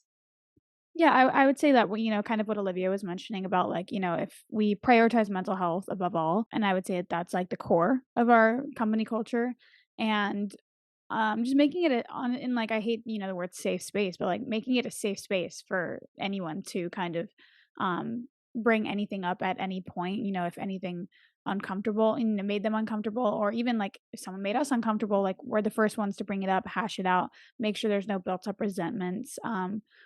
Yeah, I would say that, kind of what Olivia was mentioning about, like, if we prioritize mental health above all, and I would say that that's, like, the core of our company culture, and, just making it like, I hate, the word safe space, but, like, making it a safe space for anyone to kind of, bring anything up at any point, if anything uncomfortable and it made them uncomfortable, or even, like, if someone made us uncomfortable, like, we're the first ones to bring it up, hash it out, make sure there's no built up resentments.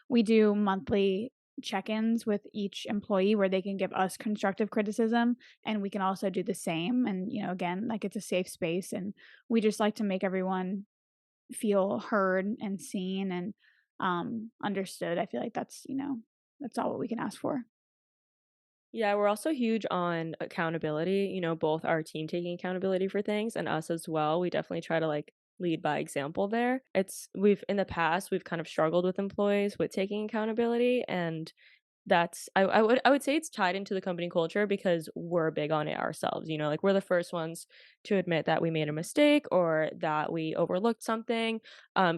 We do monthly check-ins with each employee where they can give us constructive criticism, and we can also do the same. And, again, like, it's a safe space, and we just like to make everyone feel heard and seen and understood. I feel like that's all what we can ask for. Yeah, we're also huge on accountability, both our team taking accountability for things and us as well. We definitely try to like lead by example there. We've in the past, we've kind of struggled with employees with taking accountability, and that's I would say it's tied into the company culture because we're big on it ourselves, like we're the first ones to admit that we made a mistake or that we overlooked something.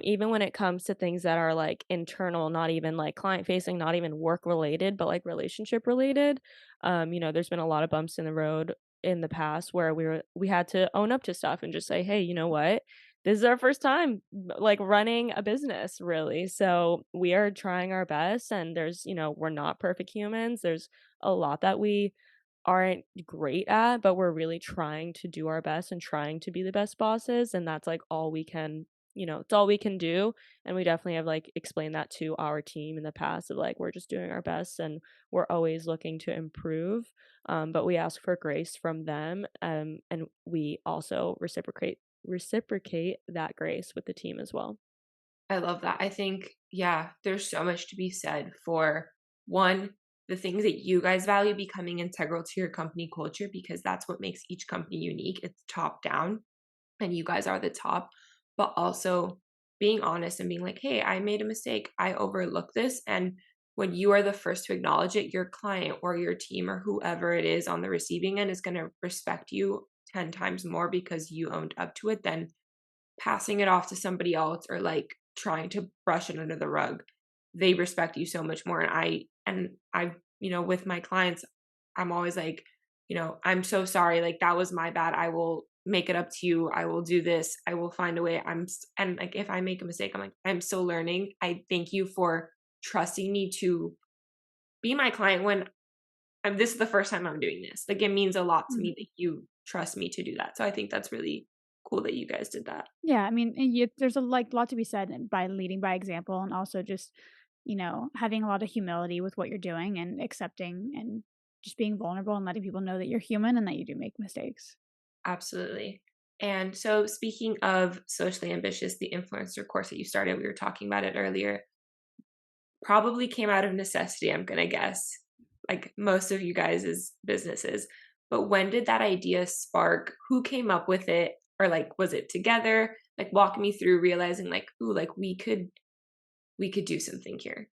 Even when it comes to things that are like internal, not even like client facing, not even work related, but like relationship related. There's been a lot of bumps in the road in the past where we had to own up to stuff and just say, hey, you know what? This is our first time like running a business really. So we are trying our best, and we're not perfect humans. There's a lot that we aren't great at, but we're really trying to do our best and trying to be the best bosses. And that's like all we can, it's all we can do. And we definitely have like explained that to our team in the past of like, we're just doing our best and we're always looking to improve. But we ask for grace from them. And we also reciprocate that grace with the team as well. I love that. I think, yeah, there's so much to be said for, one, the things that you guys value becoming integral to your company culture, because that's what makes each company unique. It's top down, and you guys are the top, but also being honest and being like, hey, I made a mistake. I overlooked this. And when you are the first to acknowledge it, your client or your team or whoever it is on the receiving end is going to respect you 10 times more because you owned up to it than passing it off to somebody else or like trying to brush it under the rug. They respect you so much more. And I with my clients, I'm always like, I'm so sorry, like that was my bad, I will make it up to you, I will do this, I will find a way. And like if I make a mistake, I'm like, I'm still learning. I thank you for trusting me to be my client when this is the first time I'm doing this. Like it means a lot to Mhm. me that you trust me to do that. So I think that's really cool that you guys did that. Yeah, I mean, there's a lot to be said by leading by example, and also just, having a lot of humility with what you're doing and accepting and just being vulnerable and letting people know that you're human and that you do make mistakes. Absolutely. And so, speaking of socially ambitious, the influencer course that you started, we were talking about it earlier. probably came out of necessity, I'm going to guess, like most of you guys' businesses. But when did that idea spark? Who came up with it? Or like, was it together? Like, walk me through realizing like, ooh, like we could do something here.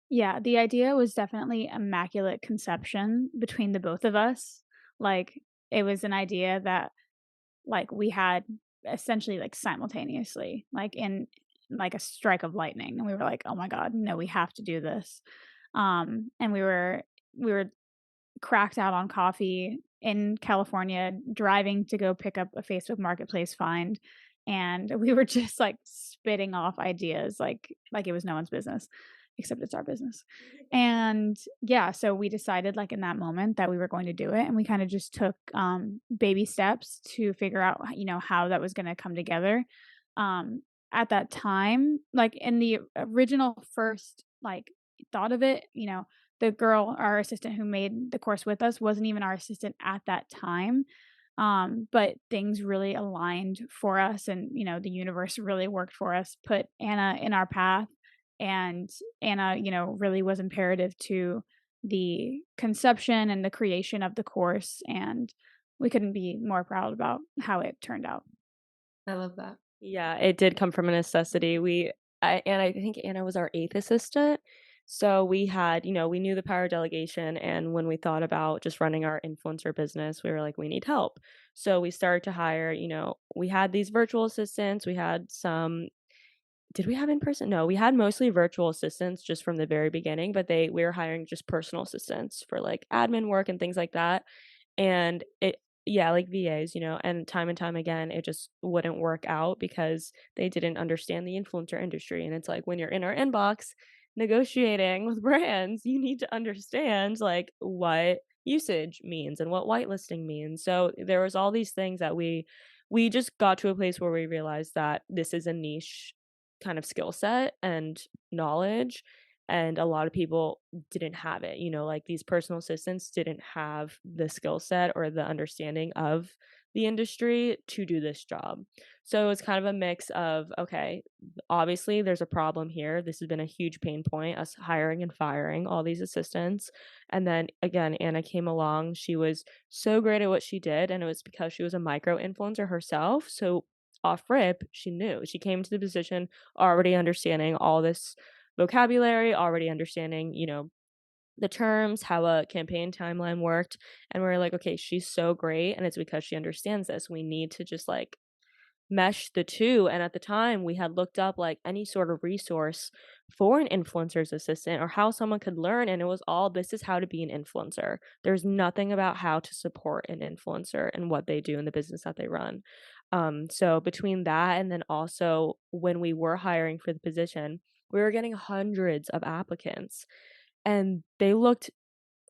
Yeah, the idea was definitely immaculate conception between the both of us. Like, it was an idea that, like, we had essentially, like, simultaneously, like, in, like, a strike of lightning, and we were like, "Oh my god, no, we have to do this." And we were cracked out on coffee in California, driving to go pick up a Facebook Marketplace find, and we were just, like, spitting off ideas like it was no one's business, except it's our business. And, yeah, so we decided, like, in that moment that we were going to do it, and we kinda just took, baby steps to figure out, how that was gonna come together. At that time, like, in the original first, like, thought of it, the girl, our assistant who made the course with us, wasn't even our assistant at that time. But things really aligned for us, and the universe really worked for us, put Anna in our path, and Anna, really was imperative to the conception and the creation of the course, and we couldn't be more proud about how it turned out. I love that. Yeah, it did come from a necessity. I think Anna was our 8th assistant. So we had, we knew the power of delegation. And when we thought about just running our influencer business, we were like, we need help. So we started to hire, we had these virtual assistants. We had some, did we have in person? No, we had mostly virtual assistants just from the very beginning, but we were hiring just personal assistants for like admin work and things like that. And yeah, like VAs, and time again, it just wouldn't work out because they didn't understand the influencer industry. And it's like when you're in our inbox negotiating with brands, you need to understand like what usage means and what whitelisting means. So there was all these things that we just got to a place where we realized that this is a niche kind of skill set and knowledge, and a lot of people didn't have it, like these personal assistants didn't have the skill set or the understanding of the industry to do this job. So it's kind of a mix of, okay, obviously there's a problem here. This has been a huge pain point, us hiring and firing all these assistants. And then again, Anna came along. She was so great at what she did, and it was because she was a micro influencer herself. So off rip, she knew. She came to the position already understanding all this vocabulary, already understanding, the terms, how a campaign timeline worked. And we are like, okay, she's so great. And it's because she understands this. We need to just like mesh the two. And at the time, we had looked up like any sort of resource for an influencer's assistant or how someone could learn. And it was all, this is how to be an influencer. There's nothing about how to support an influencer and what they do in the business that they run. So between that and then also when we were hiring for the position, we were getting hundreds of applicants, and they looked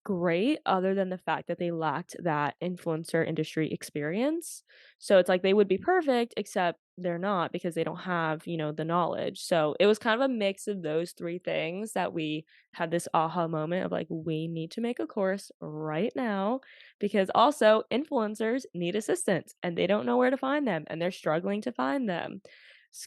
great other than the fact that they lacked that influencer industry experience. So it's like they would be perfect, except they're not because they don't have, the knowledge. So it was kind of a mix of those three things that we had this aha moment of like, we need to make a course right now because also influencers need assistants and they don't know where to find them and they're struggling to find them.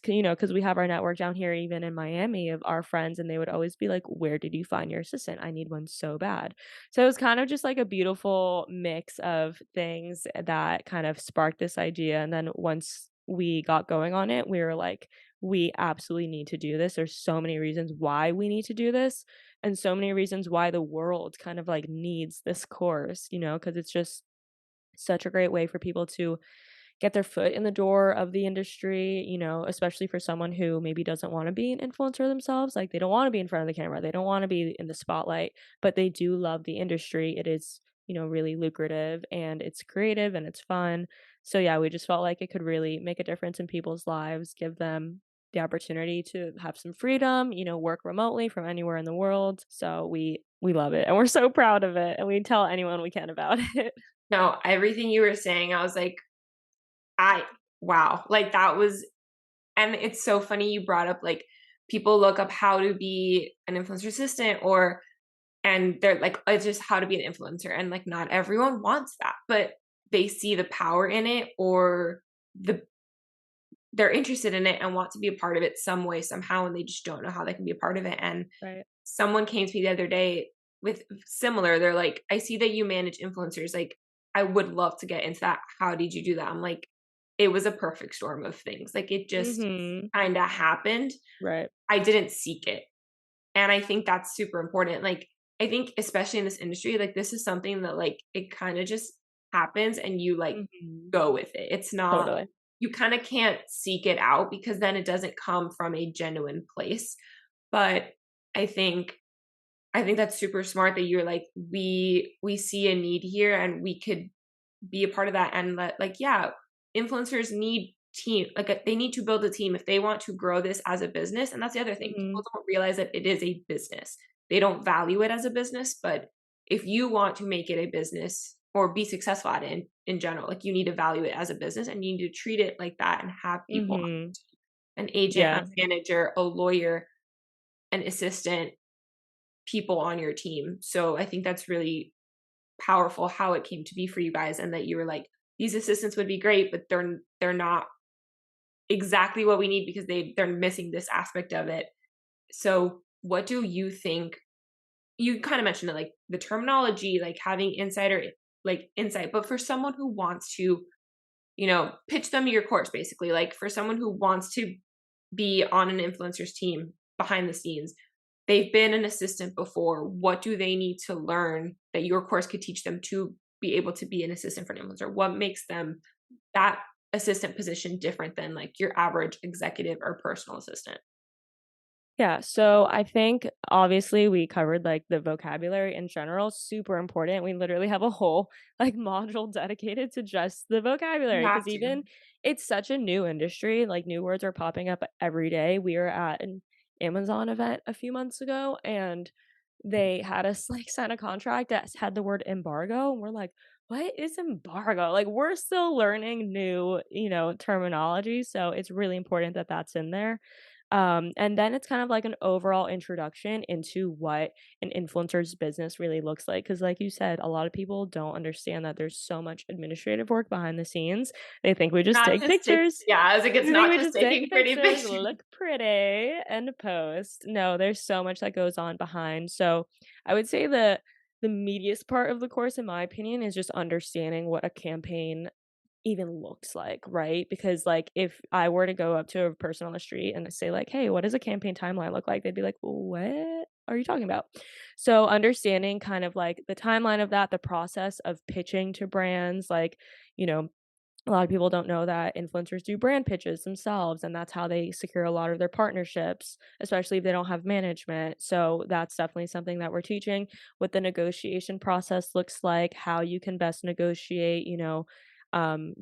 Because we have our network down here, even in Miami, of our friends, and they would always be like, where did you find your assistant? I need one so bad. So it was kind of just like a beautiful mix of things that kind of sparked this idea. And then once we got going on it, we were like, we absolutely need to do this. There's so many reasons why we need to do this, and so many reasons why the world kind of like needs this course, because it's just such a great way for people to get their foot in the door of the industry, especially for someone who maybe doesn't want to be an influencer themselves. Like they don't want to be in front of the camera, they don't want to be in the spotlight, but they do love the industry. It is, really lucrative and it's creative and it's fun. So yeah, we just felt like it could really make a difference in people's lives, give them the opportunity to have some freedom, work remotely from anywhere in the world. So we love it and we're so proud of it and we tell anyone we can about it. No, everything you were saying, I was like, wow, like that was, and it's so funny you brought up like people look up how to be an influencer assistant and they're like, it's just how to be an influencer. And like, not everyone wants that, but they see the power in it or the they're interested in it and want to be a part of it some way, somehow, and they just don't know how they can be a part of it. And Right. someone came to me the other day with similar, they're like, I see that you manage influencers. Like, I would love to get into that. How did you do that? I'm like, it was a perfect storm of things. Like, it just Mhm. kind of happened. Right. I didn't seek it. And I think that's super important. Like, I think especially in this industry, like this is something that like it kind of just happens and you like Mhm. go with it. It's not, Totally. you kind of can't seek it out because then it doesn't come from a genuine place. But I think that's super smart that you're like, we see a need here and we could be a part of that. And let, like, yeah, influencers need team, like they need to build a team if they want to grow this as a business. And that's the other thing, Mhm. people don't realize that it is a business. They don't value it as a business, but if you want to make it a business or be successful at it in general, like you need to value it as a business and you need to treat it like that and have people on Mhm. an agent, Yeah. a manager, a lawyer, an assistant, people on your team. So I think that's really powerful how it came to be for you guys, and that you were like, these assistants would be great, but they're not exactly what we need because they're missing this aspect of it. So what do you think, you kind of mentioned it, like the terminology, like having insider like insight, but for someone who wants to, pitch them your course, basically, like for someone who wants to be on an influencer's team behind the scenes, they've been an assistant before, what do they need to learn that your course could teach them to be able to be an assistant for an influencer? What makes them that assistant position different than like your average executive or personal assistant? Yeah, so I think obviously we covered like the vocabulary in general, super important. We literally have a whole like module dedicated to just the You vocabulary have because to. even it's such a new industry, like new words are popping up every day. We were at an Amazon event a few months ago and they had us like sign a contract that had the word embargo and we're like, what is embargo? Like we're still learning new, terminology, so it's really important that that's in there. And then it's kind of like an overall introduction into what an influencer's business really looks like. Because, like you said, a lot of people don't understand that there's so much administrative work behind the scenes. They think we just Not take just take, pictures. yeah, as like it's They think not we just just take taking pretty pictures, pictures. look pretty, and post. No, there's so much that goes on behind. So I would say the meatiest part of the course, in my opinion, is just understanding what a campaign even looks like, right? Because, like, if I were to go up to a person on the street and say, like, "Hey, what does a campaign timeline look like?" They'd be like, "What are you talking about?" So, understanding kind of like the timeline of that, the process of pitching to brands, like, you know, a lot of people don't know that influencers do brand pitches themselves, and that's how they secure a lot of their partnerships, especially if they don't have management. So that's definitely something that we're teaching what the negotiation process looks like, how you can best negotiate,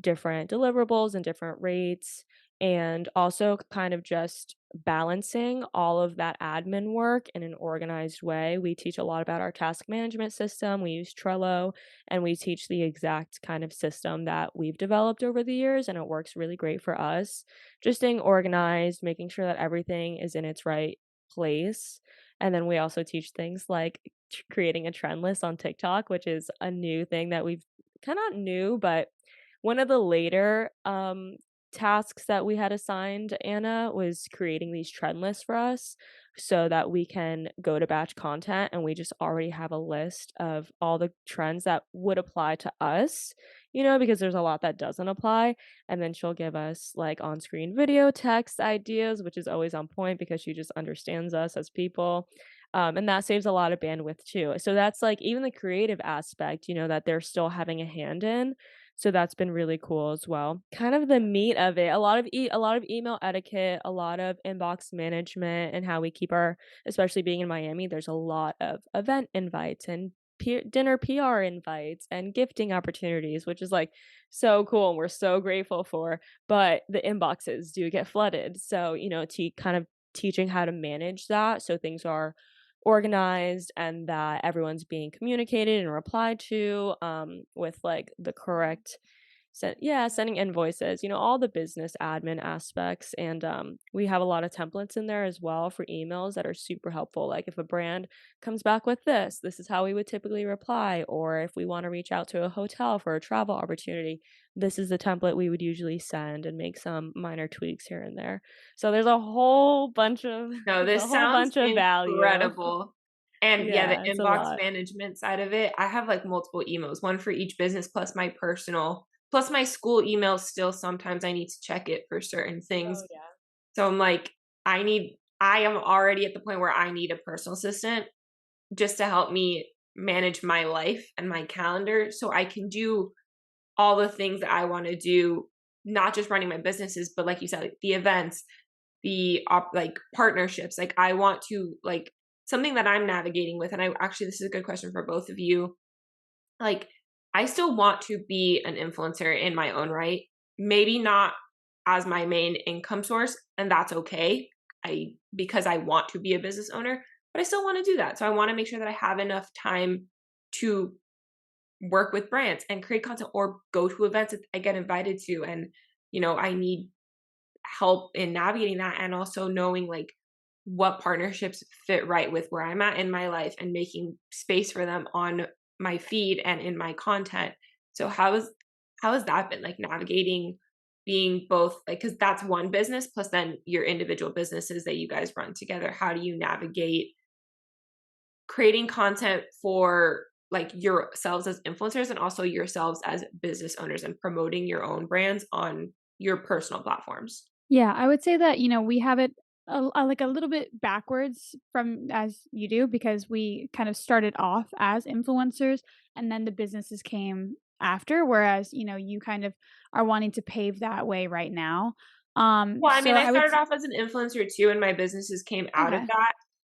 different deliverables and different rates, and also kind of just balancing all of that admin work in an organized way. We teach a lot about our task management system. We use Trello and we teach the exact kind of system that we've developed over the years, and it works really great for us. Just staying organized, making sure that everything is in its right place. And then we also teach things like creating a trend list on TikTok, which is a new thing that we've kind of new, but one of the later tasks that we had assigned Anna was creating these trend lists for us so that we can go to batch content and we just already have a list of all the trends that would apply to us, because there's a lot that doesn't apply. And then she'll give us like on screen video text ideas, which is always on point because she just understands us as people. And that saves a lot of bandwidth too. So that's like even the creative aspect, that they're still having a hand in. So that's been really cool as well. Kind of the meat of it, a lot of email etiquette, a lot of inbox management and how we keep our, especially being in Miami, there's a lot of event invites and dinner PR invites and gifting opportunities, which is like so cool and we're so grateful for, but the inboxes do get flooded. So, kind of teaching how to manage that so things are organized and that everyone's being communicated and replied to with like the correct sending invoices, all the business admin aspects. And we have a lot of templates in there as well for emails that are super helpful. Like if a brand comes back with this is how we would typically reply. Or if we want to reach out to a hotel for a travel opportunity, this is the template we would usually send, and make some minor tweaks here and there. So there's a whole bunch of No, there's a this whole sounds bunch of value. incredible. And yeah, the Yeah, it's a inbox lot. management side of it, I have like multiple emails, one for each business plus my personal, plus my school emails. Still, sometimes I need to check it for certain things. Oh yeah. So I'm like, I am already at the point where I need a personal assistant just to help me manage my life and my calendar so I can do all the things that I want to do, not just running my businesses, but like you said, like the events, like partnerships. Like I want to like something that I'm navigating with, and I actually this is a good question for both of you. Like I still want to be an influencer in my own right, maybe not as my main income source, and that's okay. Because I want to be a business owner, but I still want to do that. So I want to make sure that I have enough time to work with brands and create content or go to events that I get invited to. And, I need help in navigating that and also knowing like what partnerships fit right with where I'm at in my life and making space for them on my feed and in my content. So how has that been like navigating being both like because that's one business plus then your individual businesses that you guys run together. How do you navigate creating content for like yourselves as influencers and also yourselves as business owners and promoting your own brands on your personal platforms? Yeah, I would say that, we have it like a little bit backwards from as you do because we kind of started off as influencers and then the businesses came after, whereas, you kind of are wanting to pave that way right now. Well, I So mean, I I would started off as an influencer too, and my businesses came out of okay. that.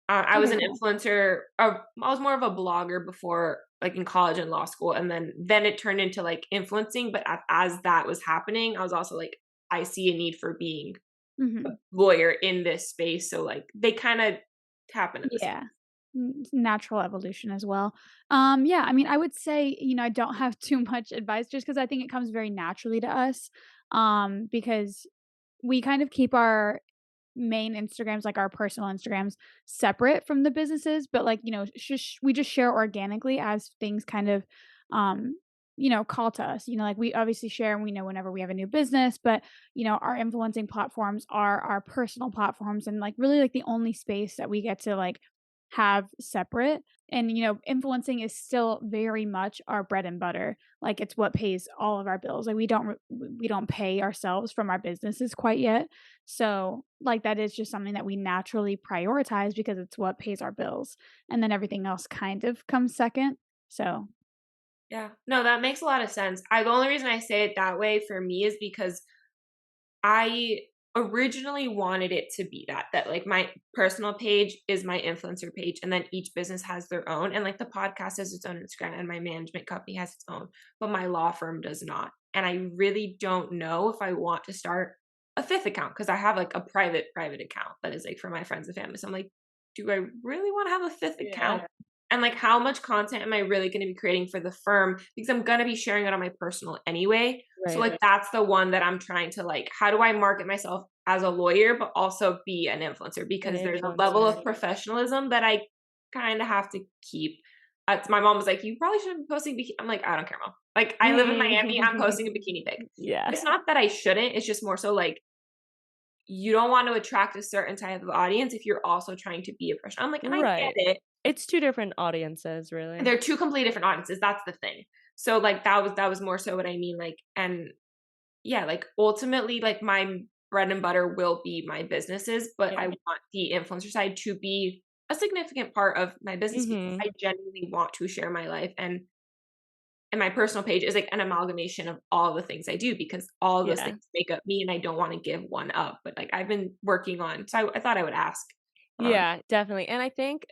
I was Okay, an cool. influencer. I was more of a blogger before, like in college and law school, and then it turned into like influencing. But as that was happening, I was also like, I see a need for being a Mhm. lawyer in this space. So like they kind of happen at the same. Yeah. Natural evolution as well. Yeah, I mean, I would say, I don't have too much advice just because I think it comes very naturally to us. Because we kind of keep our main Instagrams, like our personal Instagrams, separate from the businesses, but like, we just share organically as things kind of call to us. Like we obviously share and we know whenever we have a new business, but our influencing platforms are our personal platforms and like really like the only space that we get to like have separate. And influencing is still very much our bread and butter. Like it's what pays all of our bills. Like we don't pay ourselves from our businesses quite yet. So, like, that is just something that we naturally prioritize because it's what pays our bills, and then everything else kind of comes second. So Yeah, no, that makes a lot of sense. The only reason I say it that way for me is because I originally wanted it to be that like my personal page is my influencer page and then each business has their own and like the podcast has its own Instagram and my management company has its own, but my law firm does not. And I really don't know if I want to start a fifth account because I have like a private account that is like for my friends and family. So I'm like, do I really want to have a fifth account? Yeah. And like how much content am I really going to be creating for the firm because I'm going to be sharing it on my personal anyway. So Right. like that's the one that I'm trying to like, how do I market myself as a lawyer, but also be an influencer? An Because there's a level influencer. of professionalism that I kind of have to keep. My mom was like, you probably shouldn't be posting bikini. I'm like, I don't care, mom. Like I live in Miami. I'm posting a bikini pic. Yeah. It's not that I shouldn't. It's just more so like you don't want to attract a certain type of audience if you're also trying to be a professional. I'm like, and I get Right. it. It's two different audiences, really. They're two completely different audiences. That's the thing. So like that was more so what I mean. Like and yeah, like ultimately, like my bread and butter will be my businesses, but I Yeah. want the influencer side to be a significant part of my business because Mhm. I genuinely want to share my life and my personal page is like an amalgamation of all the things I do because all of those Yeah. things make up me and I don't want to give one up. But like I've been working on so I thought I would ask. Um Yeah, definitely. And I think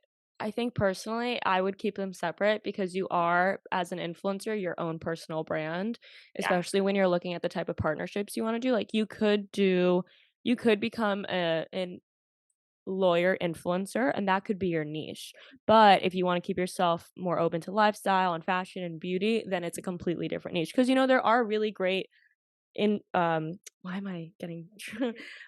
personally, I would keep them separate because you are, as an influencer, your own personal brand, yeah. especially when you're looking at the type of partnerships you want to do. Like you could become lawyer influencer, and that could be your niche. But if you want to keep yourself more open to lifestyle and fashion and beauty, then it's a completely different niche. Because there are really great in why am I getting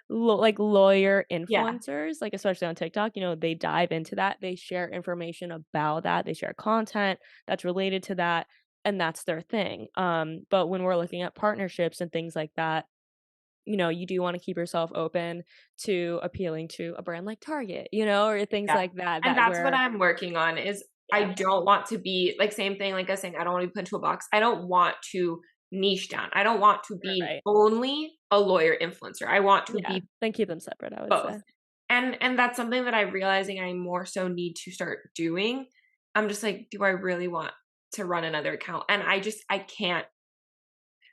like lawyer Yeah. influencers, like especially on TikTok, they dive into that. They share information about that. They share content that's related to that, and that's their thing. But when we're looking at partnerships and things like that, you do want to keep yourself open to appealing to a brand like Target, or things Yeah. like that, And that that's what where I'm working on is I yeah, don't want to be like same thing like I was saying, I don't want to be put into a box. I don't want to niche down. I don't want to be right. only a lawyer influencer. I want to Yeah. be Then keep them separate, I would both. say. And that's something that I'm realizing I more so need to start doing. I'm just like, do I really want to run another account? And I can't.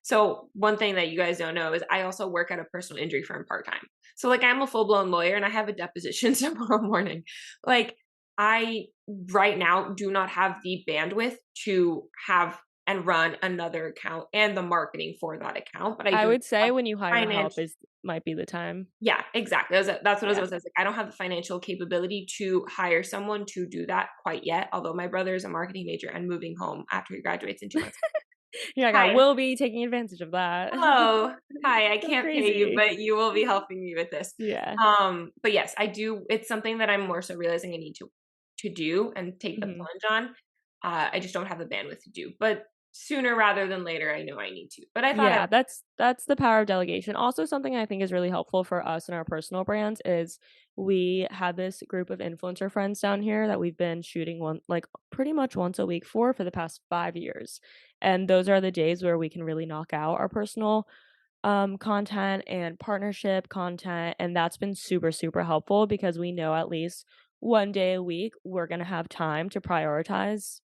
So one thing that you guys don't know is I also work at a personal injury firm part-time. So like I'm a full-blown lawyer and I have a deposition tomorrow morning. Like I right now do not have the bandwidth to have and run another account and the marketing for that account, but I I do would say have when you hire help financial. is might be the time. Yeah, exactly. That's what I was Yeah. about to say. Like, I don't have the financial capability to hire someone to do that quite yet. Although my brother is a marketing major and moving home after he graduates in 2 months. You're like, I Hi, will be taking advantage of that. hello. Hi, I So can't pay you, crazy. but you will be helping me with this. Yeah. But yes, I do. It's something that I'm more so realizing I need to do and take the Mhm. plunge on. I just don't have the bandwidth to do. But sooner rather than later, I know I need to. But I thought, Yeah, that's the power of delegation. Also, something I think is really helpful for us and our personal brands is we had this group of influencer friends down here that we've been shooting one like pretty much once a week for the past 5 years. And those are the days where we can really knock out our personal content and partnership content. And that's been super, super helpful because we know at least one day a week we're gonna have time to prioritize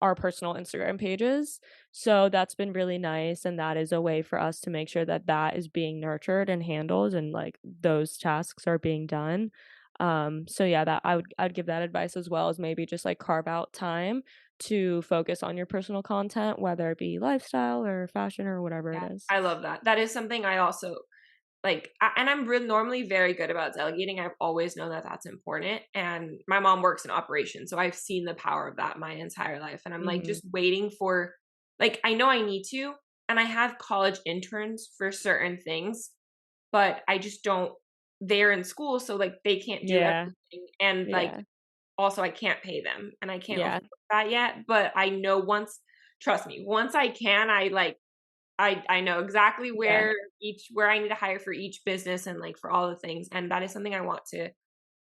our personal Instagram pages. So that's been really nice, and that is a way for us to make sure that that is being nurtured and handled and like those tasks are being done. So yeah, that I'd give that advice as well as maybe just like carve out time to focus on your personal content, whether it be lifestyle or fashion or whatever it yeah, is. I love that. That is something I also like, and I'm normally very good about delegating. I've always known that that's important. And my mom works in operations, so I've seen the power of that my entire life. And I'm like Mhm. just waiting for, like, I know I need to, and I have college interns for certain things, but I just don't. They're in school, so like they can't do Yeah. everything, and like Yeah. also I can't pay them, and I can't Yeah. afford that yet. But I know once, trust me, once I can, I like I know exactly Yeah. where I need to hire for each business and, like, for all the things, and that is something I want to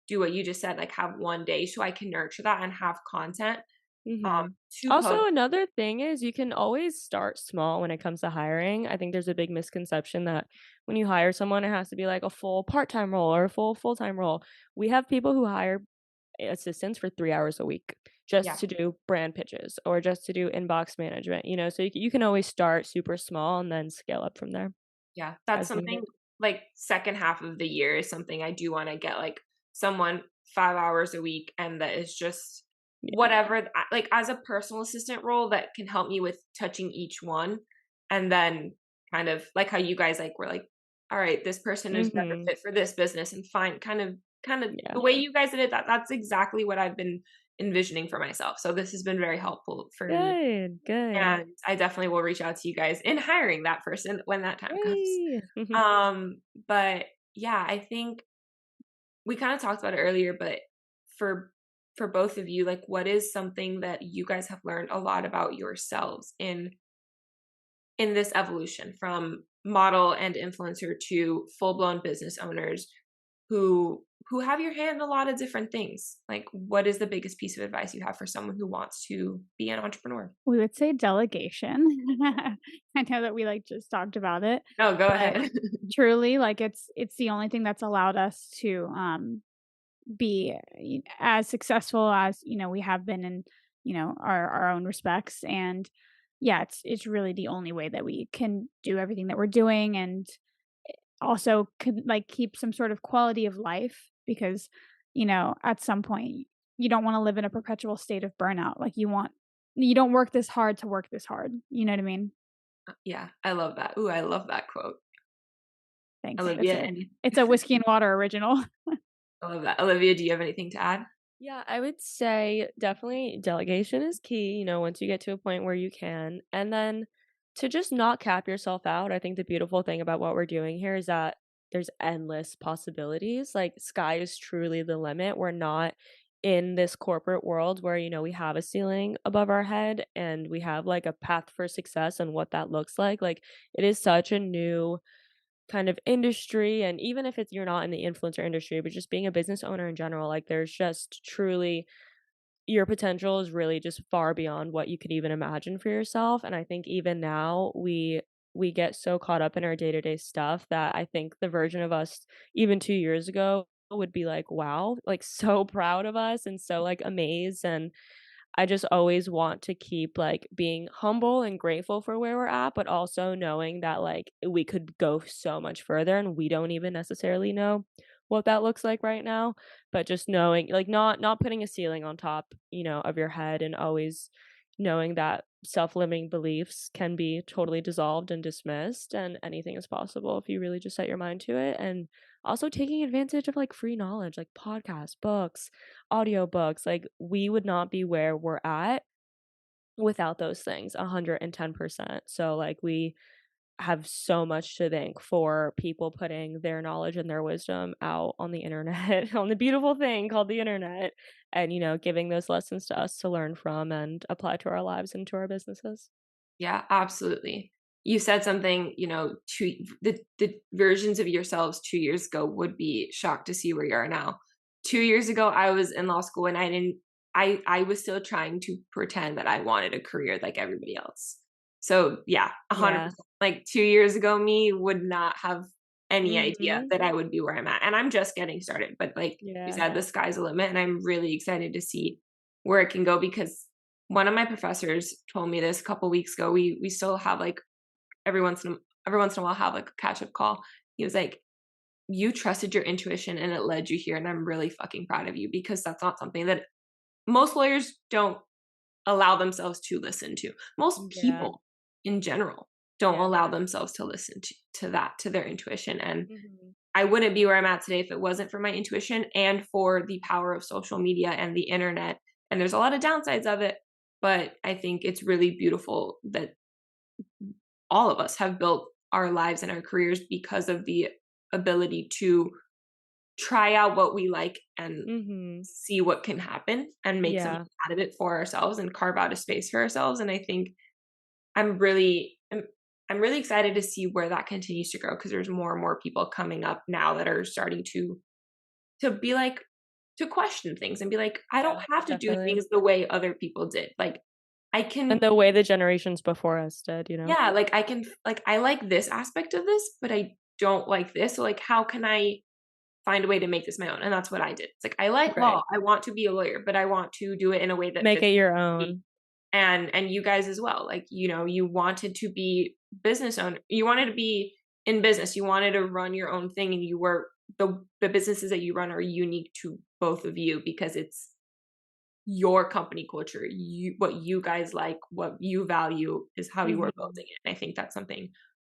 do what you just said, like, have one day so I can nurture that and have content, Mhm. to post. Also, another thing is you can always start small when it comes to hiring. I think there's a big misconception that when you hire someone, it has to be like a full part-time role or a full-time role. We have people who hire assistants for 3 hours a week Yeah, just to do brand pitches or just to do inbox management, so you can always start super small and then scale up from there yeah, that's as something needed. like, second half of the year is something I do wanna get, like, someone 5 hours a week, and that is just Yeah. whatever like, as a personal assistant role that can help me with touching each one, and then kind of like how you guys, like, were like, "Alright, this person is better Mhm. fit for this business," and find kind of Yeah. the way you guys did it, that's exactly what I've been envisioning for myself, so this has been very helpful for me, Good, good. and I definitely will reach out to you guys in hiring that person when that time comes. Yay. But yeah, I think we kind of talked about it earlier, but for for both of you, like what is something that you guys have learned a lot about yourselves in this evolution from model and influencer to full-blown business owners who have your hand in a lot of different things? Like what is the biggest piece of advice you have for someone who wants to be an entrepreneur? We would say delegation. I know that we, like, just talked about it, No, go but ahead. truly, like, it's the only thing that's allowed us to, be as successful as, we have been in, our own respects, and yeah, it's really the only way that we can do everything that we're doing, and also could, like, keep some sort of quality of life because, at some point, you don't wanna live in a perpetual state of burnout, like, you don't work this hard to work this hard, you know what I mean? Yeah, I love that. Ooh, I love that quote. Thanks. Olivia, any It's a Whiskey and Water original. I love that. Olivia, do you have anything to add? Yeah, I would say definitely delegation is key, once you get to a point where you can. And then to just not cap yourself out. I think the beautiful thing about what we're doing here is that there's endless possibilities. Like, sky is truly the limit. We're not in this corporate world where, we have a ceiling above our head and we have like a path for success and what that looks like. Like, it is such a new kind of industry, and even if it's you're not in the influencer industry, but just being a business owner in general, like, there's just truly your potential is really just far beyond what you could even imagine for yourself. And I think even now we get so caught up in our day-to-day stuff that I think the version of us even 2 years ago would be like, wow, like, so proud of us and so, like, amazed. And I just always want to keep, like, being humble and grateful for where we're at, but also knowing that, like, we could go so much further and we don't even necessarily know what that looks like right now. But just knowing, like, not putting a ceiling on top, of your head, and always knowing that self-limiting beliefs can be totally dissolved and dismissed, and anything is possible if you really just set your mind to it. And also taking advantage of, like, free knowledge, like podcasts, books, audiobooks. Like, we would not be where we're at without those things, 110%. So, like, we have so much to thank for people putting their knowledge and their wisdom out on the internet, on the beautiful thing called the internet, and, giving those lessons to us to learn from and apply to our lives and to our businesses. Yeah, absolutely. You said something, the versions of yourselves 2 years ago would be shocked to see where you are now. 2 years ago, I was in law school and I was still trying to pretend that I wanted a career like everybody else. So, yeah, Yeah. 100%. Like, 2 years ago, me would not have any idea Mhm. that I would be where I'm at, and I'm just getting started, but like you Yeah. said, the sky's the limit, and I'm really excited to see where it can go because one of my professors told me this a couple weeks ago. We still have like every once in a while have like a catch up call. He was like, "You trusted your intuition and it led you here, and I'm really fucking proud of you because that's not something that most lawyers don't allow themselves to listen to. Most Yeah. people in general don't Yeah. allow themselves to listen to their intuition. And Mhm. I wouldn't be where I'm at today if it wasn't for my intuition and for the power of social media and the internet. And there's a lot of downsides of it, but I think it's really beautiful that all of us have built our lives and our careers because of the ability to try out what we like and Mhm. see what can happen and make something Yeah. out of it for ourselves and carve out a space for ourselves. And I think I'm really I'm, I'm really excited to see where that continues to grow because there's more and more people coming up now that are starting to be like to question things and be like, I don't Yeah, have to do definitely. things the way other people did. Like I And can the way the generations before us did. yeah, like I can like I like this aspect of this, but I don't like this. So like how can I find a way to make this my own? And that's what I did. It's like I like Right. law. I want to be a lawyer, but I want to do it in a way that Make fits it your me own. and you guys as well. Like, you wanted to be business owner. You wanted to be in business. You wanted to run your own thing and you were the businesses that you run are unique to both of you because it's your company culture. What you guys like, what you value is how you are Mhm. building it. And I think that's something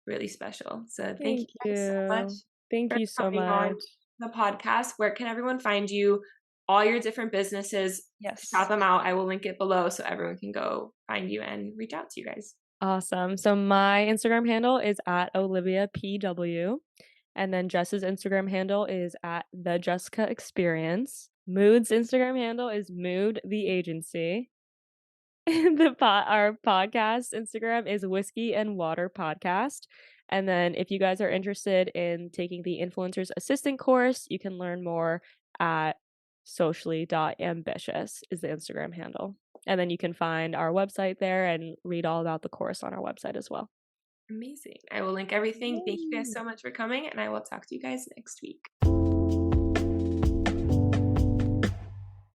really special. So thank you Thank guys so much you. Thank for you so coming on much. the podcast. Where can everyone find you? All your different businesses, shout Yes. them out. I will link it below so everyone can go find you and reach out to you guys. Awesome. So my Instagram handle is at Olivia PW. And then Jess's Instagram handle is at the Jessica Experience. Mood's Instagram handle is Mood the Agency. Our podcast Instagram is Whiskey and Water Podcast. And then if you guys are interested in taking the Influencers Assistant course, you can learn more at socially.ambitious is the Instagram handle. And then you can find our website there and read all about the course on our website as well. Amazing. I will link everything. Thank you guys Yay. so much for coming, and I will talk to you guys next week.